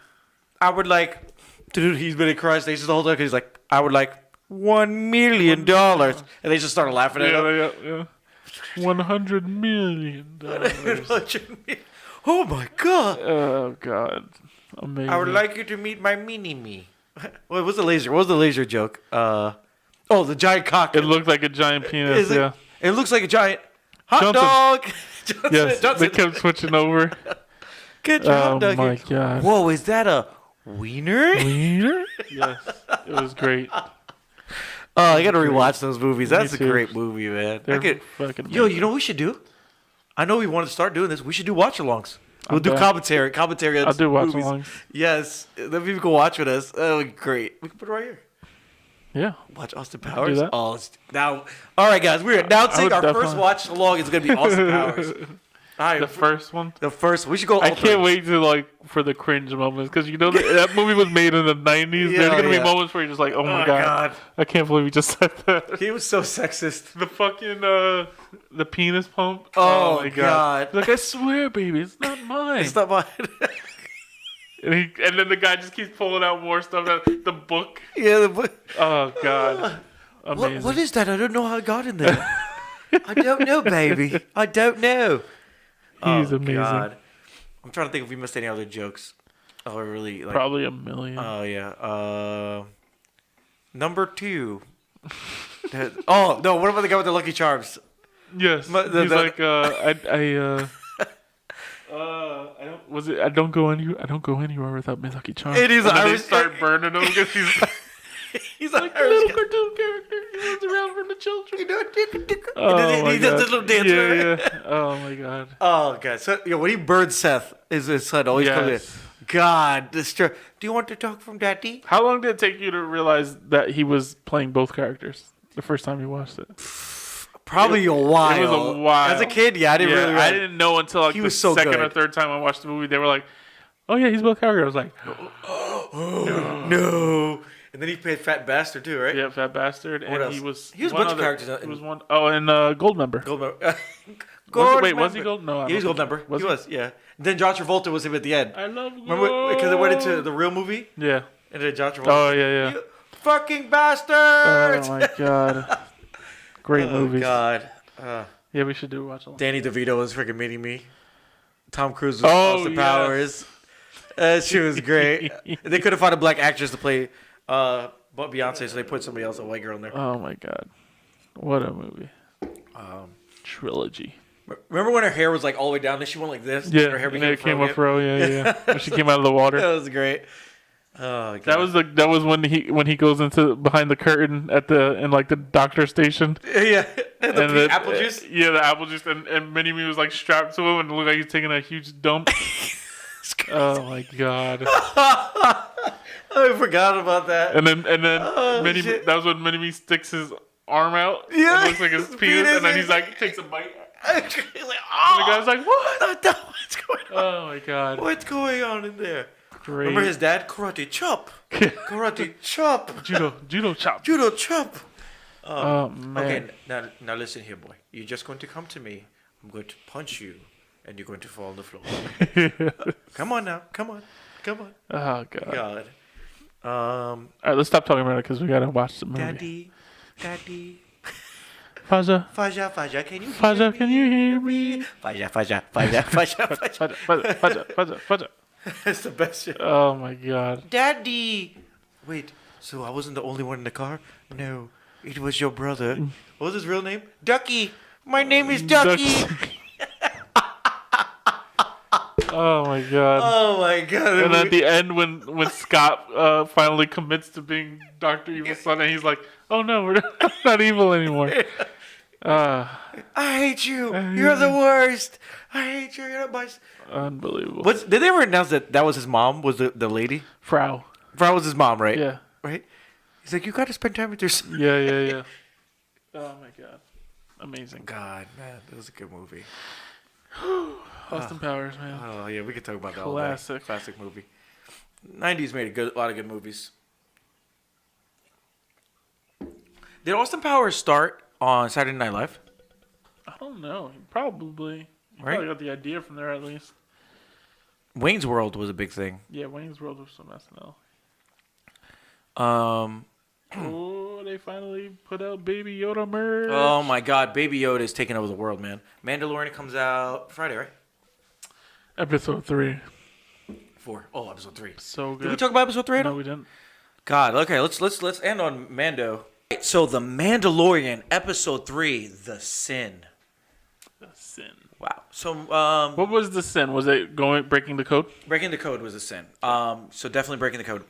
I would like, dude. He's been in cry stations the whole time because he's like, I would like $1 million, and they just started laughing at him. Yeah. $100 million. Oh my God. Oh god. Amazing. I would like you to meet my mini me. What was the laser? What was the laser joke? The giant cock. It looked like a giant penis. Yeah. It looks like a giant hot Johnson. dog. Yes. Johnson. They kept switching over. Get your hot dog. Oh my here. god. Whoa, is that a wiener? Wiener? Yes. It was great. Oh, I gotta rewatch those movies. That's a too. great movie, man. They're fucking Yo, you know what we should do? I know we wanted to start doing this. We should do watch-alongs. We'll do down. commentary. On I'll do watch movies. alongs. Yes, then people can watch with us. That would be great. We can put it right here. Yeah. Watch Austin do Powers. that. Oh, now, all right, guys. We're announcing would our first definitely- watch along is going to be Austin Powers. All right, The first one. the first. We should go. I can't wait to for the cringe moments because that movie was made in the 90s. Yeah, There's gonna yeah. be moments where you're just like, oh my Oh, god, God. I can't believe you just said that. He was so sexist. The fucking the penis pump. Oh, my God. He's like, I swear, baby, it's not mine. It's not mine. And then the guy just keeps pulling out more stuff. The book. Yeah. The, Oh god, amazing. what is that? I don't know how it got in there. I don't know, baby. I don't know. He's amazing. God. I'm trying to think if we missed any other jokes. Oh, really? Like, Probably a million. Oh yeah. Number 2. Oh no! What about the guy with the Lucky Charms? Yes. He's like, I don't. Was it? I don't go anywhere without my Lucky Charms. It is and then Irish. They start burning him because he's He's like a little cartoon character. He runs around from the children. Oh, he does this little dance. Yeah. Oh my god. Oh god! So when he burns Seth, his son always comes in. Yes. God, this. Do you want to talk from Daddy? How long did it take you to realize that he was playing both characters the first time you watched it? Probably a while. It was a while. As a kid, yeah, I didn't really. I didn't know until like He the was so second good. or third time I watched the movie. They were like, "Oh yeah, he's both characters." I was like, No. And then he played Fat Bastard too, right? Yeah, Fat Bastard. What And else? he was He was a one bunch of other- characters. He was one. Oh, and Goldmember. Was he Gold? No, I He was don't think Goldmember. Was He was, yeah. Then John Travolta was him at the end. I love Remember, because it went into the real movie? Yeah. And then John Travolta. Oh, yeah. You fucking bastards! Oh, my God. Great movies. God. Yeah, we should watch a lot. Danny DeVito was freaking meeting me. Tom Cruise was Austin yes. Powers. She was great. They couldn't find a black actress to play Beyonce, so they put somebody else, a white girl, in there. Oh, my God. What a movie. Trilogy. Remember when her hair was like all the way down, then she went like this? Yeah, her hair and it came again? up fro. Yeah. When she came out of the water. That was great. Oh, God. That was when he goes into behind the curtain in like the doctor station. Yeah, the apple juice. Yeah, the apple juice, and Mini-Me was like strapped to him and it looked like he's taking a huge dump. Oh my God! I forgot about that. And then shit. that was when Mini-Me sticks his arm out. Yeah, it looks like his penis, and then he's like takes a bite. And the guy's like, "What? What's going on? Oh my God! What's going on in there?" Great. Remember his dad? Karate chop. Karate chop. Judo chop. Judo chop. Oh man. Okay, now listen here, boy. You're just going to come to me. I'm going to punch you, and you're going to fall on the floor. Come on now. Come on. Oh God. All right, let's stop talking about it because we gotta watch the movie. Daddy. Faja, Can you? Faja, can you hear me? Faja. Faja. That's the best shit. Oh my God. Daddy. Wait. So I wasn't the only one in the car? No, it was your brother. What was his real name? Ducky. My name is Ducky. Oh my God. Oh my God. And at the end, when Scott finally commits to being Dr. Evil's son, and he's like, "Oh no, we're not evil anymore." I hate you. You're the worst. I hate you. You're my. Unbelievable. Did they ever announce that was his mom? Was the lady? Frau was his mom, right? Yeah. Right. He's like, you got to spend time with your son. Yeah. Oh my God. Amazing. God, man, that was a good movie. Austin Powers, man. Oh yeah, we could talk about that. Classic. All day. Classic movie. 90s made a lot of good movies. Did Austin Powers start on Saturday Night Live? I don't know. Probably. You Right? probably got the idea from there at least. Wayne's World was a big thing. Yeah, Wayne's World was some SNL. Oh, they finally put out Baby Yoda merch. Oh my God, Baby Yoda is taking over the world, man. Mandalorian comes out Friday, right? Episode 3. 4. Oh, episode 3. So good. Did we talk about episode 3? No, we didn't. God, okay, let's end on Mando. So the Mandalorian episode 3, The Sin. The Sin. Wow. So What was the sin? Was it breaking the code? breaking the code was a sin. So definitely breaking the code.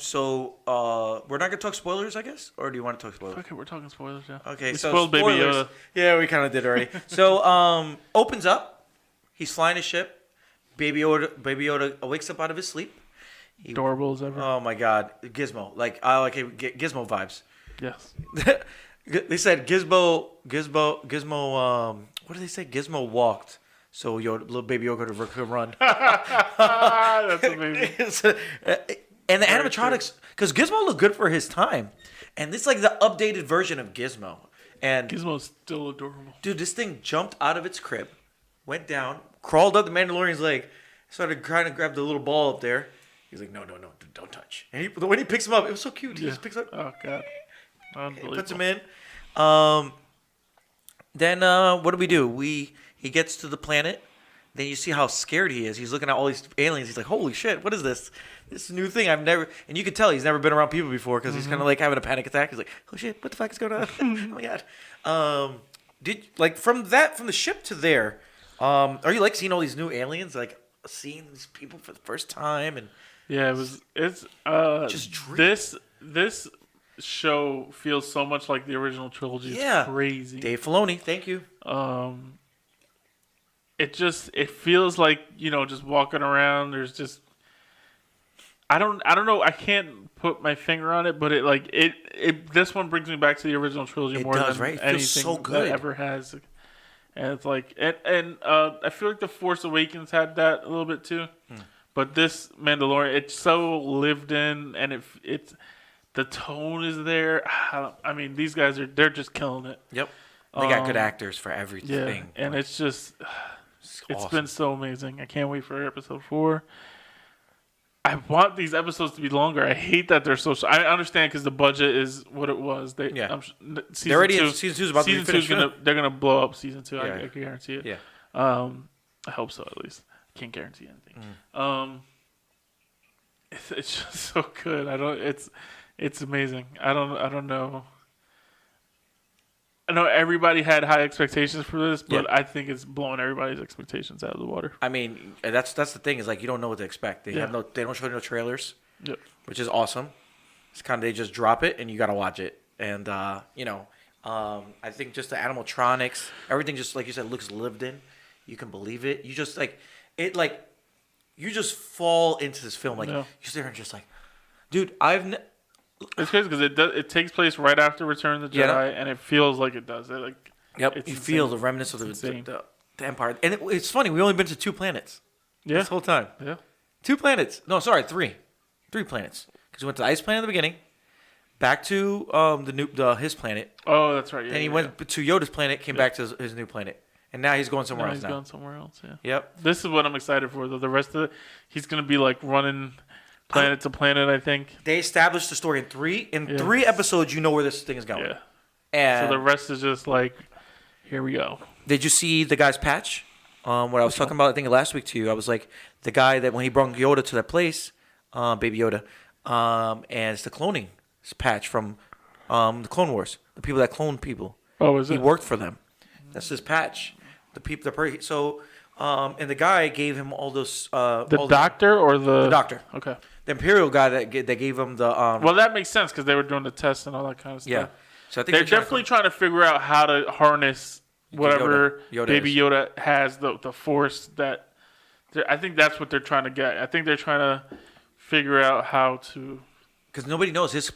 So we're not gonna talk spoilers, I guess, or do you want to talk spoilers? Okay, we're talking spoilers, yeah. Okay, We so spoiled Baby spoilers. Yoda. Yeah, we kind of did already. So opens up. He's flying his ship. Baby Yoda wakes up out of his sleep. Adorable as ever. Oh my God, Gizmo! Like I like Gizmo vibes. Yes. They said Gizmo. What did they say? Gizmo walked, so little baby Yoda could run. That's amazing. And the animatronics, because Gizmo looked good for his time, and this is like the updated version of Gizmo. And Gizmo's still adorable. dude, this thing jumped out of its crib, went down, crawled up the Mandalorian's leg, started trying to grab the little ball up there. He's like, no, don't touch. And when he picks him up, it was so cute. He just picks up. Oh God. Unbelievable. Puts him in. Then what do? He gets to the planet. Then you see how scared he is. He's looking at all these aliens. He's like, holy shit, what is this? This is a new thing I've never... And you can tell he's never been around people before because he's kind of like having a panic attack. He's like, oh shit, what the fuck is going on? Oh my God. From the ship to there, are you like seeing all these new aliens? Like seeing these people for the first time? And Yeah, it's Just this show feels so much like the original trilogy. Yeah. It's crazy. Dave Filoni, thank you. It feels like, just walking around, there's just I don't know, I can't put my finger on it, but this one brings me back to the original trilogy more does, than right? It anything feels so good. that ever has. And it's like I feel like The Force Awakens had that a little bit too. But this Mandalorian, it's so lived in, and it's The tone is there. I mean, these guys they're just killing it. Yep. They got good actors for everything. Yeah, and it's just it's awesome. been so amazing. I can't wait for episode 4. I want these episodes to be longer. I hate that they're so. I understand because the budget is what it was. Yeah. Season 2 season 2's about to be finished. They're gonna blow up season 2. Yeah. I can guarantee it. Yeah. I hope so at least. I can't guarantee anything. It's just so good. It's amazing. I don't know. I know everybody had high expectations for this, but I think it's blowing everybody's expectations out of the water. I mean, that's the thing is like you don't know what to expect. They don't show no trailers, which is awesome. It's kind of they just drop it and you gotta watch it. And I think just the animatronics, everything just like you said looks lived in. You can believe it. You just like it like you just fall into this film like you sit there and just like, dude, It's crazy because it takes place right after Return of the Jedi, and it feels like it does. You feel the remnants of the Empire. And it's funny, we've only been to 2 planets this whole time. Yeah. 2 planets. No, sorry, 3. 3 planets. Because we went to the ice planet at the beginning, back to his planet. Oh, that's right. Yeah, then he went to Yoda's planet, came back to his new planet. And now he's going somewhere else now. He's going somewhere else, yeah. Yep. This is what I'm excited for, though. The rest of it, he's going to be like running planet to planet, I think. They established the story in 3. In 3 episodes, you know where this thing is going. Yeah. And so the rest is just like, here we go. Did you see the guy's patch? What I was talking about, I think last week to you, I was like, the guy that when he brought Yoda to that place, Baby Yoda, and it's the cloning patch from the Clone Wars. The people that clone people. Oh, is it? He worked for them. That's his patch. The people, and the guy gave him all those. The doctor or the doctor? Okay. The Imperial guy that gave him the. Well, that makes sense because they were doing the tests and all that kind of stuff. Yeah. So I think they're definitely trying to figure out how to harness whatever Baby Yoda has, the Force that. I think that's what they're trying to get. I think they're trying to figure out how to. Because nobody knows his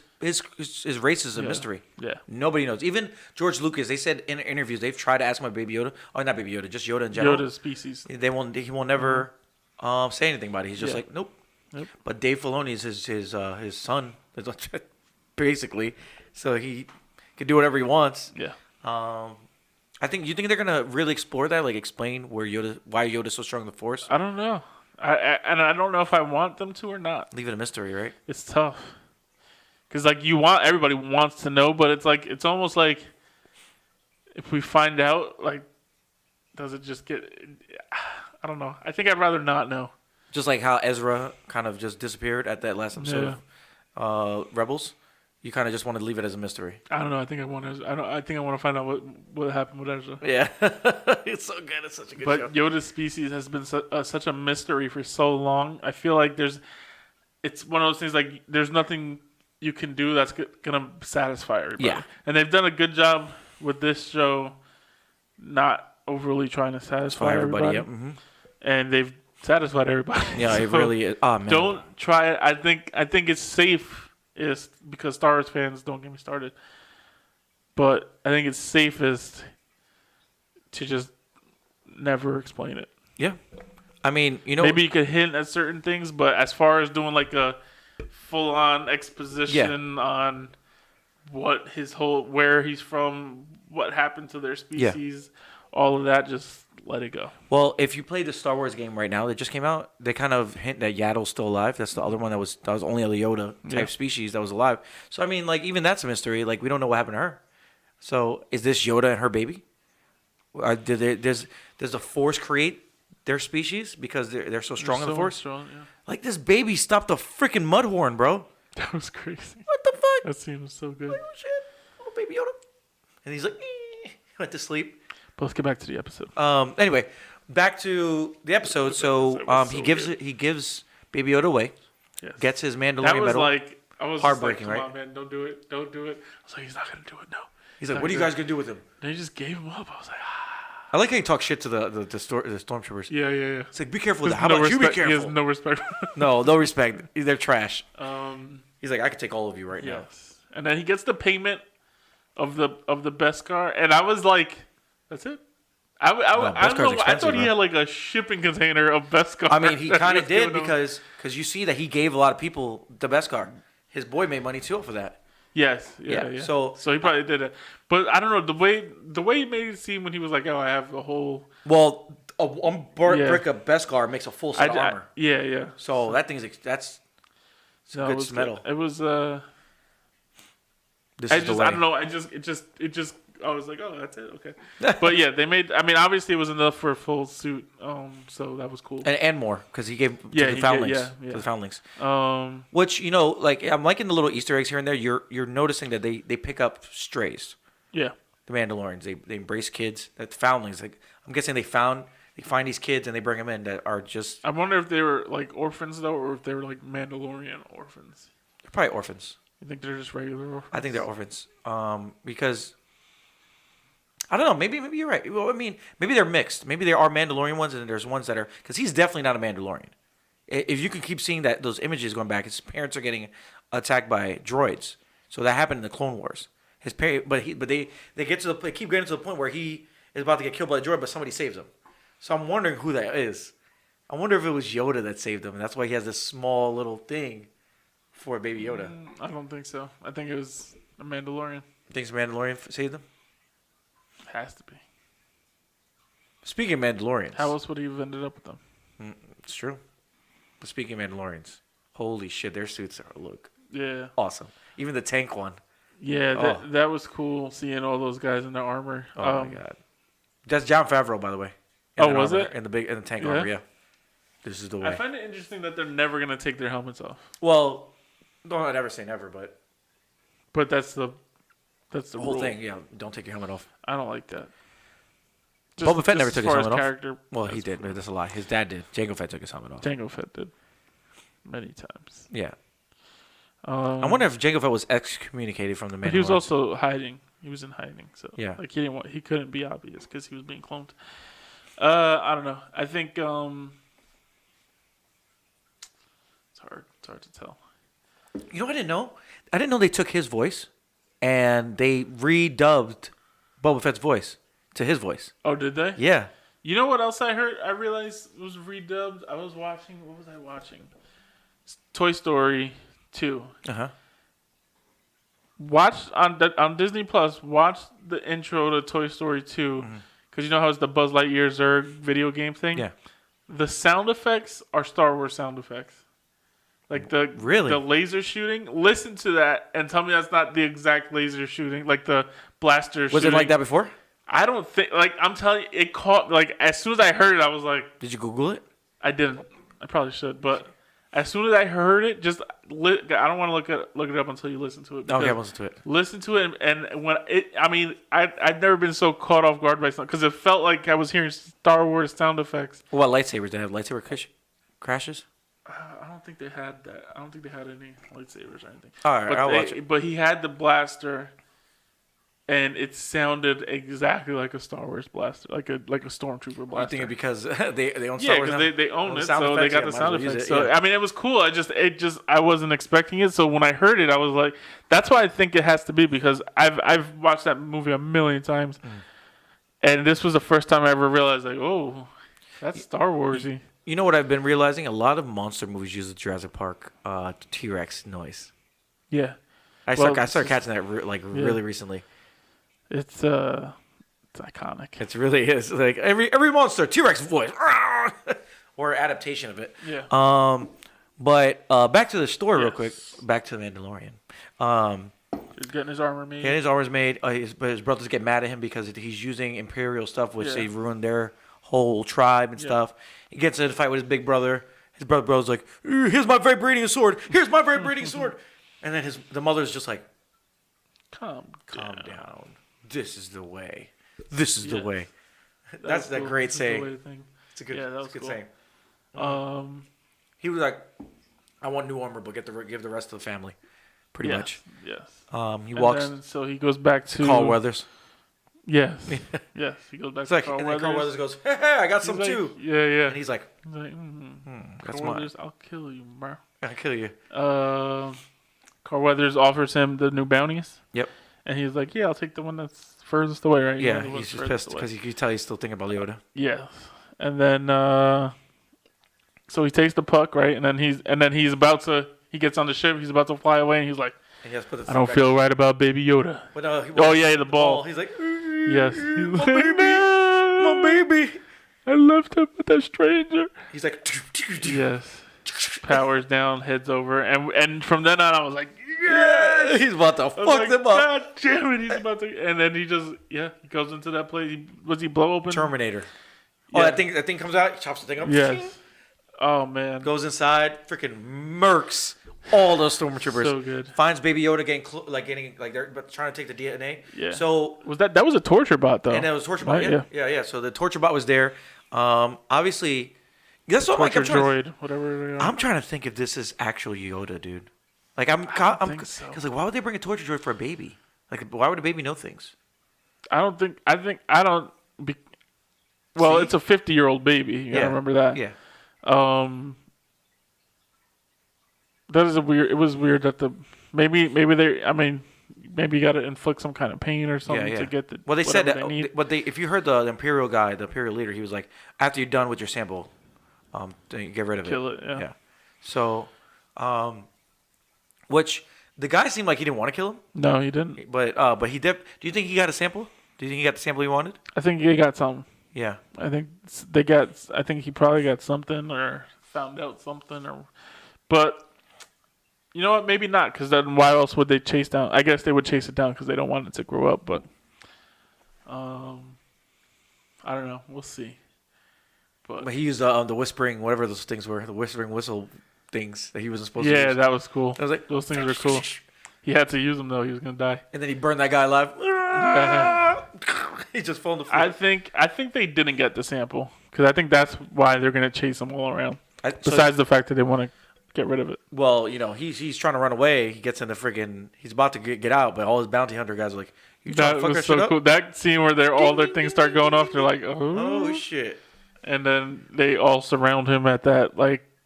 race is a mystery. Yeah. Nobody knows. Even George Lucas, they said in interviews they've tried to ask him about Baby Yoda. Oh, not Baby Yoda, just Yoda in general. Yoda's species. He will never say anything about it. He's just like, nope. But Dave Filoni is his son, basically. So he can do whatever he wants. Yeah. I think you think they're gonna really explore that, like explain why Yoda's so strong in the Force. I don't know. I don't know if I want them to or not. Leave it a mystery, right? It's tough. Because like everybody wants to know, but it's almost like if we find out, like, does it just get? I don't know. I think I'd rather not know. Just like how Ezra kind of just disappeared at that last episode of Rebels, you kind of just want to leave it as a mystery. I don't know. I think I want to find out what happened with Ezra. Yeah, it's so good. It's such a good show. But Yoda's species has been such a mystery for so long. I feel like it's one of those things like there's nothing you can do that's gonna satisfy everybody. Yeah, and they've done a good job with this show, not overly trying to satisfy everybody. Yep. Mm-hmm. And they've satisfied everybody. Yeah, so it really is. Oh man, don't try it. I think it's safe. Is because Star Wars fans don't get me started. But I think it's safest to just never explain it. Yeah, I mean, maybe you could hint at certain things, but as far as doing like a full-on exposition on what where he's from, what happened to their species, all of that, just let it go. Well, if you play the Star Wars game right now that just came out, they kind of hint that Yaddle's still alive. That's the other one that was only a Yoda type species that was alive. So I mean, like even that's a mystery. Like we don't know what happened to her. So is this Yoda and her baby? Does the Force create their species because they're so strong in the Force? Strong, yeah. Like this baby stopped a freaking Mudhorn, bro. That was crazy. What the fuck? That scene was so good. Like, oh shit, oh baby Yoda, and he's like, went to sleep. But let's get back to the episode. Anyway, back to the episode. So he gives Baby Yoda away. Yes. Gets his Mandalorian medal. I was heartbreaking, like, right? Come on, man, don't do it. Don't do it. I was like, he's not gonna do it. No. He's like, what are you guys gonna do with him? And he just gave him up. I was like, I like how he talks shit to the stormtroopers. Yeah. It's like, be careful with that. How about you be careful? He has no respect. no respect. They're trash. He's like, I could take all of you right now. And then he gets the payment of the Beskar, and I was like, that's it. I don't know. I thought he had like a shipping container of Beskar. I mean, he kind of did because you see that he gave a lot of people the Beskar. his boy made money too off of that. Yes. Yeah. So he probably did it, but I don't know the way he made it seem when he was like, "Oh, I have a whole." Well, a brick of Beskar makes a full set of armor. Yeah. So that thing's that's good metal. It was. This is the way. I don't know. It just. I was like, oh, that's it. Okay. But yeah, they made. I mean, obviously, it was enough for a full suit. So that was cool. And more because he gave to the foundlings. To the foundlings. Which like I'm liking the little Easter eggs here and there. You're noticing that they pick up strays. Yeah. The Mandalorians, they embrace kids. That the foundlings, like I'm guessing they find these kids and they bring them in that are just. I wonder if they were like orphans though, or if they were like Mandalorian orphans. They're probably orphans. You think they're just regular orphans? I think they're orphans. Because. I don't know. Maybe you're right. Well, I mean, maybe they're mixed. Maybe there are Mandalorian ones, and there's ones that are because he's definitely not a Mandalorian. If you can keep seeing those images going back, his parents are getting attacked by droids. So that happened in the Clone Wars. His parents, but they get to they keep getting to the point where he is about to get killed by a droid, but somebody saves him. So I'm wondering who that is. I wonder if it was Yoda that saved him, and that's why he has this small little thing for Baby Yoda. I don't think so. I think it was a Mandalorian. You think Mandalorian saved him? Has to be. Speaking of Mandalorians. How else would he have ended up with them? It's true. But speaking of Mandalorians, holy shit, their suits look awesome. Even the tank one. Yeah, that was cool seeing all those guys in their armor. Oh my god. That's Jon Favreau, by the way. Was armor, it? In the tank armor, yeah. This is the way. I find it interesting that they're never going to take their helmets off. Well, don't ever say never, but that's the whole rule. thing. Yeah, don't take your helmet off. I don't like that. Boba Fett never took his helmet off. Well, he did. That's a lie. His dad did. Jango Fett took his helmet off. Jango Fett did. Many times. Yeah. I wonder if Jango Fett was excommunicated from the Mandalorian. He was also hiding. He was in hiding. So yeah. Like he couldn't be obvious because he was being cloned. I don't know. I think it's hard. It's hard to tell. You know what I didn't know? I didn't know they took his voice and they redubbed Boba Fett's voice to his voice. Oh, did they? Yeah. You know what else I heard? I realized it was redubbed. I was watching. What was I watching? Toy Story 2. Uh-huh. Watch on Disney Plus. Watch the intro to Toy Story 2 because you know how it's the Buzz Lightyear Zurg video game thing. Yeah. The sound effects are Star Wars sound effects. Like the laser shooting. Listen to that and tell me that's not the exact laser shooting. Like the blaster. Was it like that before? I don't think. Like I'm telling you, it caught. Like as soon as I heard it, I was like, "Did you Google it?" I didn't. I probably should, but as soon as I heard it, I don't want to look it up until you listen to it. Okay, listen to it. Listen to it, and when it, I mean, I've never been so caught off guard by something because it felt like I was hearing Star Wars sound effects. What lightsabers? Did they have lightsaber crashes? I don't think they had that. I don't think they had any lightsabers or anything. All right, I'll watch it. But he had the blaster, and it sounded exactly like a Star Wars blaster, like a stormtrooper blaster. You think it because they own Star Wars? Yeah, because they own it, so they got the sound effects. So I mean, it was cool. I wasn't expecting it. So when I heard it, I was like, that's why I think it has to be because I've watched that movie a million times, and this was the first time I ever realized like, oh, that's Star Warsy. You know what I've been realizing? A lot of monster movies use the Jurassic Park T-Rex noise. Yeah, I started catching that really recently. It's iconic. It really is. Like every monster T-Rex voice or adaptation of it. Yeah. But back to the story real quick. Back to the Mandalorian. He's getting his armor made. His armor's made. But his brothers get mad at him because he's using Imperial stuff, which they ruined their whole tribe and stuff. He gets in a fight with his big brother. His brother's like, "Here's my vibrating sword. Here's my vibrating sword." And then the mother's just like, "Calm down. This is the way. This is the way." That's that great saying. It's a good, saying. He was like, "I want new armor, but give the rest to the family." Pretty much. Yes. He walks. So he goes back to Carl Weathers. Yes. Yes. He goes back to Carl Weathers. Carl Weathers goes, "Hey, I got some too." Yeah. And he's like, "That's mine. I'll kill you, bro. I'll kill you." Carl Weathers offers him the new bounties. Yep. And he's like, "Yeah, I'll take the one that's furthest away, right?" Yeah, he's just pissed because you can tell he's still thinking about Yoda. Yeah. And then, so he takes the puck, right? And then he's about to. He gets on the ship. He's about to fly away, and he's like, "I don't feel right about Baby Yoda." But, the ball. He's like, yes, my baby, my baby. I left him with a stranger. He's like, yes. Powers down, heads over, and from then on, I was like, yeah, he's about to fuck them up. God damn it, he's about to. And then he just, he goes into that place. Was he blow open? Terminator. Yeah. Oh, that thing comes out, chops the thing up. Yes. Oh man. Goes inside, freaking murks all those stormtroopers. So good. Finds Baby Yoda getting they're trying to take the DNA. Yeah. So that was a torture bot though? And that was a torture bot. Right? Yeah. So the torture bot was there. Obviously, that's what torture droid, whatever they are. I'm trying to think if this is actual Yoda, dude. Like I'm because like why would they bring a torture droid for a baby? Like why would a baby know things? Well, it's a 50-year-old baby. You gotta remember that. Yeah. That is it was weird that maybe you got to inflict some kind of pain or something to get the. Well, they said that. They need. But if you heard the Imperial guy, the Imperial leader, he was like, after you're done with your sample, get rid of it. Kill it. Yeah. So, which the guy seemed like he didn't want to kill him. No, he didn't. But he did. Do you think he got a sample? Do you think he got the sample he wanted? I think he got some. Yeah. I think he probably got something or found out something but. You know what? Maybe not, because then why else would they chase down? I guess they would chase it down because they don't want it to grow up. But I don't know. We'll see. But he used the whispering, whatever those things were, the whispering whistle things that he wasn't supposed to use. Yeah, that was cool. I was like, those things were cool. He had to use them though. He was gonna die. And then he burned that guy alive. He just fell on the floor. I think they didn't get the sample because I think that's why they're gonna chase him all around. Besides the fact that they want to get rid of it. Well, he's trying to run away. He gets in the he's about to get out, but all his bounty hunter guys are like, "You trying to fuck our shit up?" That was so cool. That scene where all their things start going off, they're like, "Oh shit!" And then they all surround him at that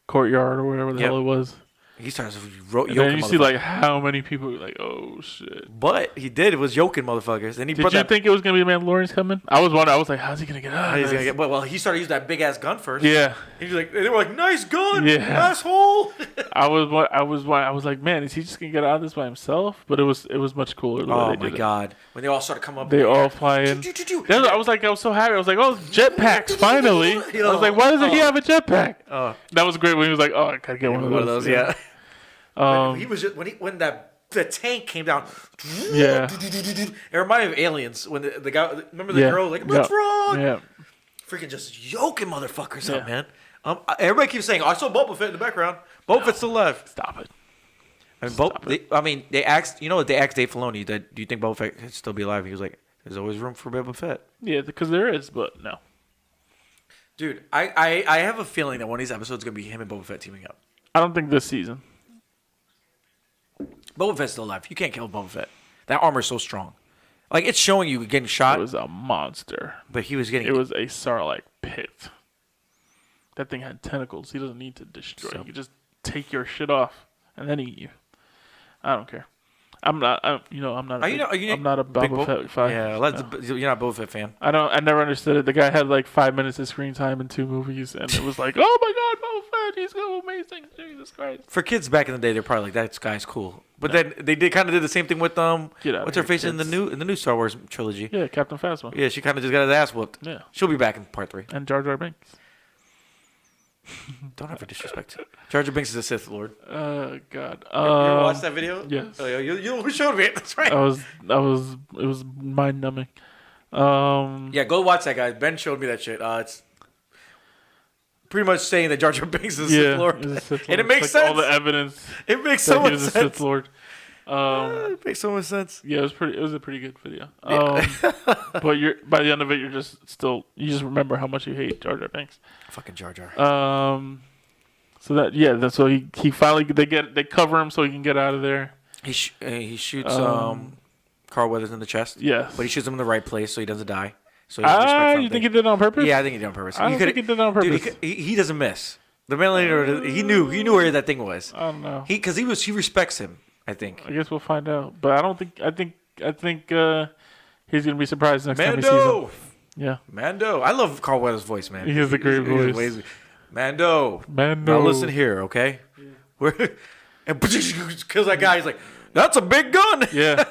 courtyard or whatever the hell it was. He starts yoking. And then you see how many people are like, "Oh shit!" But he did. It was yoking motherfuckers. And did you think it was gonna be Mandalorians coming? I was wondering. I was like, "How's he gonna get out?" Well, he started using that big ass gun first. Yeah. He was like, they were like, "Nice gun, asshole." I was like, man, is he just gonna get out of this by himself? But it was much cooler. Oh my god! When they all started coming up, they all fly in. I was so happy. I was like, "Oh, jetpacks finally!" I was like, "Why doesn't he have a jetpack?" That was great when he was like, "Oh, I gotta get one of those." Yeah. He was just when the tank came down. Yeah. It reminded me of Aliens when the guy. Remember the girl like, "What's wrong?" Yeah. Freaking just yoking motherfuckers up, man. Everybody keeps saying, "I saw Boba Fett in the background." Boba Fett's still alive. Stop it. They asked. They asked Dave Filoni that. Do you think Boba Fett could still be alive? He was like, "There's always room for Boba Fett." Yeah, because there is, but no. Dude, I have a feeling that one of these episodes is gonna be him and Boba Fett teaming up. I don't think this season. Boba Fett's still alive. You can't kill Boba Fett. That armor's so strong. Like, it's showing you getting shot. It was a monster. But he was getting... It was a Sarlacc pit. That thing had tentacles. He doesn't need to destroy. He can just take your shit off and then eat you. I don't care. I'm not a Boba Fett fan. Yeah, you're not a Boba Fett fan. I never understood it. The guy had 5 minutes of screen time in 2 movies, and it was like, oh my god, Boba Fett, he's so amazing. Jesus Christ. For kids back in the day, they're probably like, that guy's cool. But then they kind of did the same thing with what's her face in the new Star Wars trilogy? Yeah, Captain Phasma. Yeah, she kind of just got his ass whooped. Yeah, she'll be back in part 3. And Jar Jar Binks. Don't ever disrespect. Jar Jar Binks is a Sith Lord. God. You ever watched that video? Yes. Oh, you showed me it. That's right. It was mind numbing. Yeah, go watch that, guys. Ben showed me that shit. It's pretty much saying that Jar Jar Binks is a Sith Lord. And it makes sense. All the evidence. It makes so much sense. Sith Lord. It makes so much sense. Yeah, it was a pretty good video. But by the end of it, you just remember how much you hate Jar Jar Binks. Fucking Jar Jar. So he finally they cover him so he can get out of there. He shoots Carl Weathers in the chest. Yes, but he shoots him in the right place so he doesn't die. So you think he did it on purpose? Yeah, I think he did it on purpose. I don't think he did it on purpose. Dude, he doesn't miss. The Mandalorian, he knew where that thing was. I don't know. Because he respects him. I think. I guess we'll find out, but I don't think. I think he's gonna be surprised next time he sees him. Yeah, Mando. I love Carl Weathers' voice, man. He has a great voice. Mando. Now listen here, okay? Yeah. and kills that guy. He's like, that's a big gun. Yeah.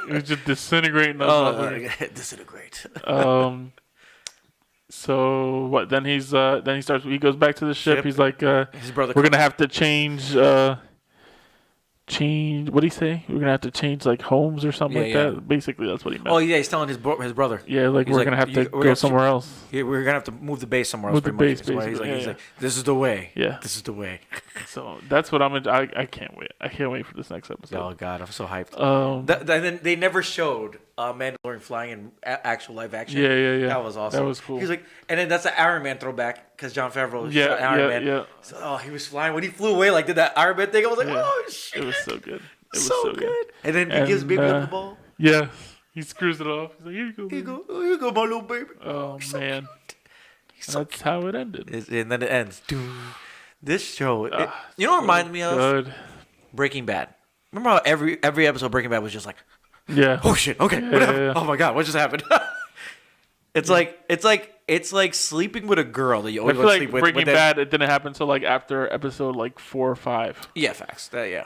It was just disintegrating. Disintegrate. So what? Then he goes back to the ship. He's like, his brother. We're gonna have to change. What did he say? We're gonna have to change like homes or something that. Basically, that's what he meant. Oh yeah, he's telling his brother. Yeah, like we're gonna have to go somewhere else. Yeah, we're gonna have to move the base somewhere else. Move the base, he's like, this is the way. Yeah, this is the way. So that's what I can't wait. I can't wait for this next episode. Oh god, I'm so hyped. Then they never showed Mandalorian flying in actual live action. Yeah. That was awesome. That was cool. He's like, and then that's the Iron Man throwback because Jon Favreau shot Iron Man. Yeah. So, he was flying when he flew away. Like did that Iron Man thing? I was like, oh shit, it was so good. It was so good. And then he gives Baby up the ball. Yeah, he screws it off. He's like, here you go, baby. Here you go, my little baby. Oh man, that's how it ended. And then it ends. This show, you know what it reminds me of? Good. Breaking Bad. Remember how every episode of Breaking Bad was just like, oh shit, okay, whatever. Yeah. Oh my god, what just happened? It's like sleeping with a girl that you always want to sleep with. Breaking Bad, it didn't happen until like after episode like 4 or 5. Yeah, facts. Yeah.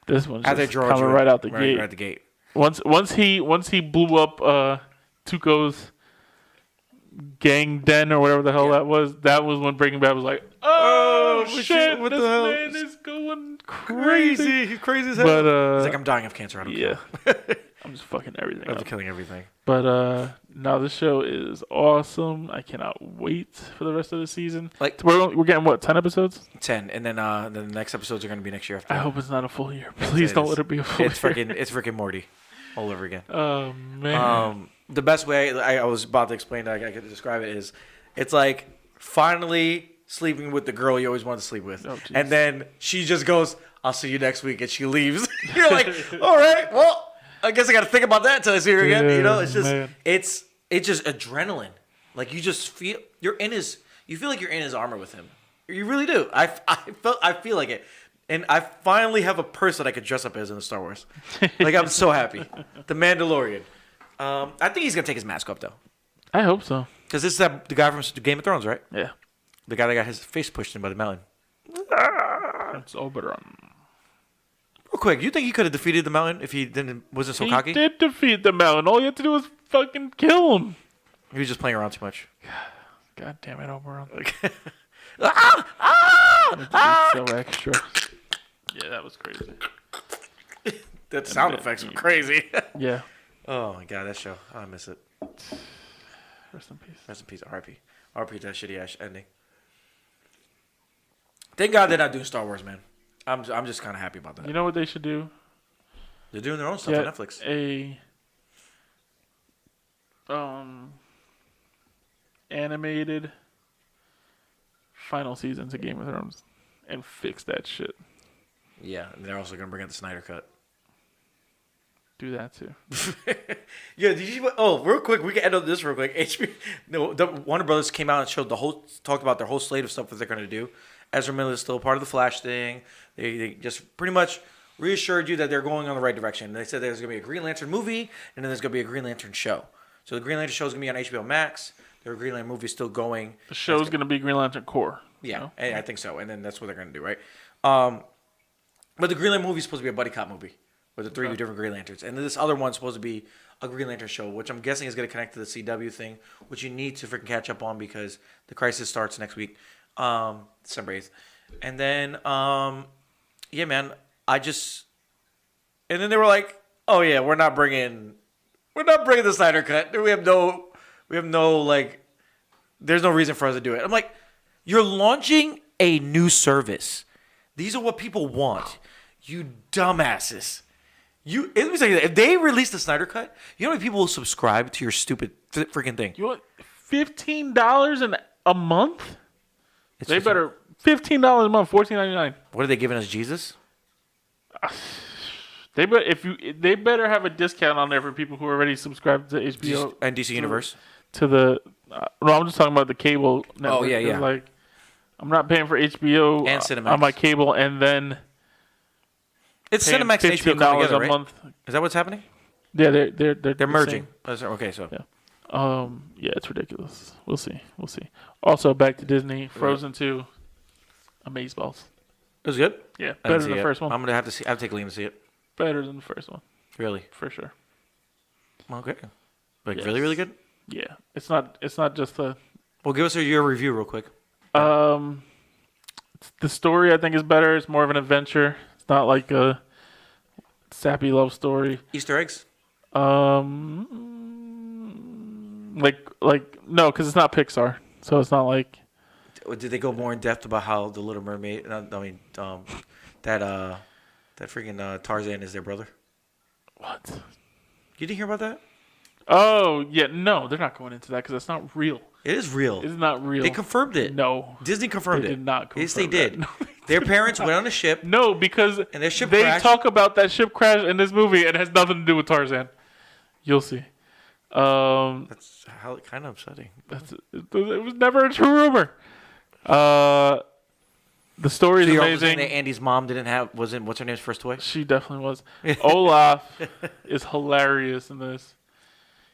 This one's just coming right out the gate. Right out the gate. Once he blew up Tuco's gang den or whatever the hell that was when Breaking Bad was like, oh shit, what this the hell? man is going crazy. He's crazy as hell. But he's like, I'm dying of cancer. I don't care. I'm just fucking everything. I'm killing everything. But now this show is awesome. I cannot wait for the rest of the season. Like we're getting what, 10 episodes? 10, and then the next episodes are going to be next year after. I hope it's not a full year. Please don't let it be a full year. It's freaking Morty, all over again. Oh man. The best way I was about to explain that I could describe it is, it's like finally sleeping with the girl you always wanted to sleep with, and then she just goes, "I'll see you next week," and she leaves. You're like, all right, well. I guess I got to think about that until I see her again. You know, it's just it's just adrenaline. Like you just feel you feel like you're in his armor with him. You really do. I feel like it, and I finally have a person I could dress up as in the Star Wars. Like I'm so happy. The Mandalorian. I think he's gonna take his mask off though. I hope so. Because this is the guy from Game of Thrones, right? Yeah. The guy that got his face pushed in by the mountain. It's Oberon. Real quick, you think he could have defeated the mountain if he wasn't so cocky? He did defeat the mountain. All you had to do was fucking kill him. He was just playing around too much. God damn it, Oberon. So extra. Yeah, that was crazy. That sound effects were crazy. Yeah. Oh my god, that show. I miss it. Rest in peace. Rest in peace. R.I.P. R.I.P. to that shitty ass ending. Thank God they're not doing Star Wars, man. I'm just kind of happy about that. You know what they should do? They're doing their own stuff on Netflix. Animated final seasons of Game of Thrones and fix that shit. Yeah, and they're also gonna bring out the Snyder Cut. Do that too. Yeah, did you see real quick, we can end on this real quick. The Warner Brothers came out and talked about their whole slate of stuff that they're gonna do. Ezra Miller is still part of the Flash thing. They just pretty much reassured you that they're going on the right direction. They said there's going to be a Green Lantern movie, and then there's going to be a Green Lantern show. So the Green Lantern show is going to be on HBO Max. Their Green Lantern movie is still going. The show is going to be Green Lantern Core. Yeah, and I think so. And then that's what they're going to do, right? But the Green Lantern movie is supposed to be a buddy cop movie with the 3 different Green Lanterns. And then this other one's supposed to be a Green Lantern show, which I'm guessing is going to connect to the CW thing, which you need to freaking catch up on because the Crisis starts next week, December 8th. And then, yeah, man, and then they were like, oh yeah, we're not bringing the Snyder Cut. We have no, like, there's no reason for us to do it. I'm like, you're launching a new service. These are what people want. You dumbasses. Let me tell you that. If they release the Snyder Cut, you know how many people will subscribe to your stupid freaking thing? You want $15 a month? They better $15 a month, $14.99. What are they giving us, Jesus? They better have a discount on there for people who already subscribe to HBO and DC Universe. No, I'm just talking about the cable network. Oh yeah. Like, I'm not paying for HBO and Cinemax on my cable, and then it's Cinemax and HBO coming together, right? a month. Is that what's happening? Yeah, they're merging. Okay, so yeah. Yeah, it's ridiculous. We'll see. Also, back to Disney. Frozen 2. Amazeballs. It was good. Yeah, I better didn't than see the it. first one. I'm gonna have to see. I have to take Liam to see it. Better than the first one, Really? for sure. Okay. Like Yes. really, really good. Yeah, it's not just the Well, give us your review real quick. the story. I think is better. It's more of an adventure. It's not like a sappy love story. Easter eggs. Like no, because it's not Pixar, so it's not like. Did they go more in depth about how the Little Mermaid? That freaking Tarzan is their brother. What? You didn't hear about that? Oh yeah, no, they're not going into that because that's not real. It is real. It's not real. They confirmed it. No, Disney confirmed they it. did not confirm Yes, they did. that. No, Their parents went on a ship. No, because And their ship they crashed. talk about that ship crash in this movie, and it has nothing to do with Tarzan. You'll see. That's kind of upsetting. It was never a true rumor. The story is So you're also saying amazing. that Andy's mom wasn't what's her name's first toy? She definitely was. Olaf is hilarious in this.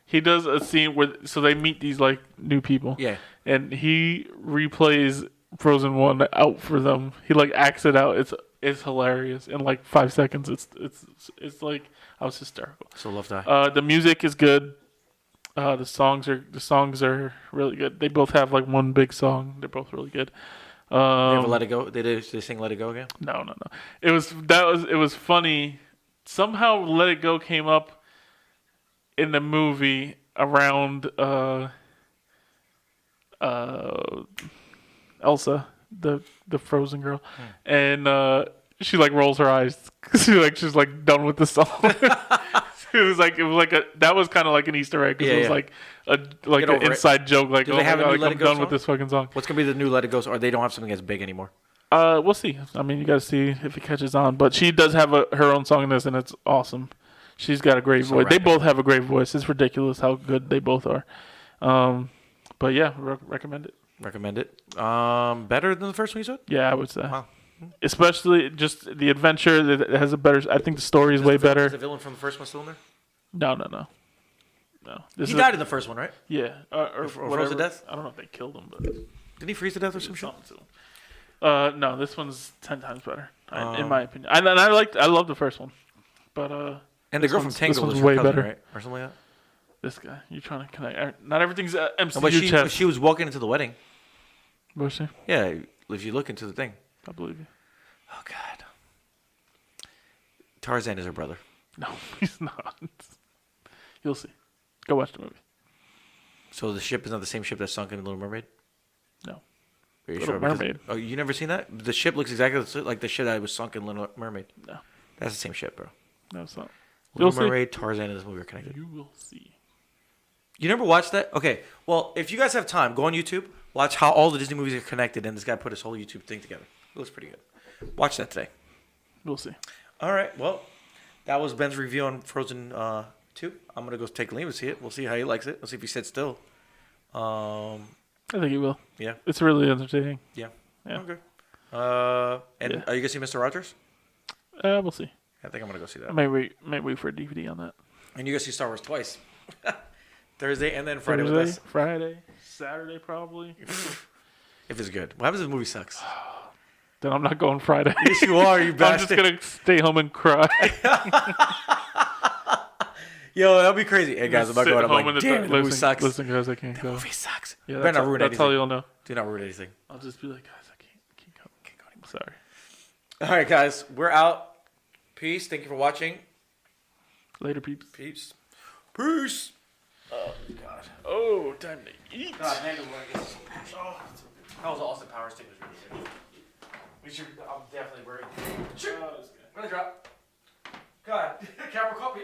He does a scene where they meet these like new people. Yeah. And he replays Frozen 1 out for them. He like acts it out. It's hilarious in like 5 seconds. It's like I was hysterical. So love that. The music is good. The songs are really good. They both have like one big song. They're both really good. They have a Let It Go. They sing Let It Go again. No. It was funny. Somehow Let It Go came up in the movie around Elsa, the Frozen girl, and she like rolls her eyes. She's like done with the song. That was kind of like an Easter egg. 'Cause it was like an inside joke. Like, Do they have a new I'm Let It Go done song? with this fucking song. What's gonna be the new Let It Go? Or they don't have something as big anymore. We'll see. I mean, you got to see if it catches on. But she does have her own song in this, and it's awesome. She's got a great voice. They both have a great voice. It's ridiculous how good they both are. But yeah, recommend it. Recommend it. Better than the first one you said? Yeah, I would say. Wow. Especially just the adventure that has a better. I think the story is way better. Is the villain from the first one still in there? No. He died in the first one, right? Yeah, or froze to death? I don't know if they killed him, but Didn't he freeze to death or some shit? No, this one's 10 times better, in my opinion. I love the first one, but and the girl from Tangled one's is her way cousin, better. right? Or something like that. This guy, you're trying to connect. Not everything's MCU But chest. she was walking into the wedding. Was she? Yeah, if you look into the thing. I believe you. Oh God. Tarzan is her brother. No, he's not. You'll see. Go watch the movie. So the ship is not the same ship that sunk in Little Mermaid? No. Are you Little sure? Mermaid. Oh, you never seen that? The ship looks exactly like the ship that was sunk in Little Mermaid. No. That's the same ship, bro. No, it's not. Little You'll Mermaid, Tarzan, and this movie are connected. You will see. You never watched that? Okay. Well, if you guys have time, go on YouTube. Watch how all the Disney movies are connected, and this guy put his whole YouTube thing together. It looks pretty good. Watch that today. We'll see. All right. Well, that was Ben's review on Frozen 2. I'm gonna go take Liam to see it. We'll see how he likes it. We'll see if he sits still. I think he will. Yeah. It's really entertaining. Yeah. Yeah. Okay. And Yeah. are you gonna see Mr. Rogers? We'll see. I think I'm gonna go see that. I may wait for a DVD on that. And you gonna see Star Wars twice. Thursday and then Friday with us. Friday, Saturday probably. If it's good. What happens if the movie sucks? Then I'm not going Friday. Yes, you are. You I'm bastard. just gonna stay home and cry. Yo, that'd be crazy. Hey guys, I'm not going. I'm like, damn, the movie sucks. Listen, guys, I can't The go. movie sucks. Yeah, Better not ruin that's anything. all you'll know. Do not ruin anything. I'll just be like, guys, I can't go. Can't go anymore. Sorry. All right, guys, we're out. Peace. Thank you for watching. Later, peeps. Peace. Peace. Oh God. Oh, time to eat. God, Mandalorian. Oh, that was Austin Powers thing. Was really good. We should. I'm definitely worried. I'm gonna drop. God, camera copy.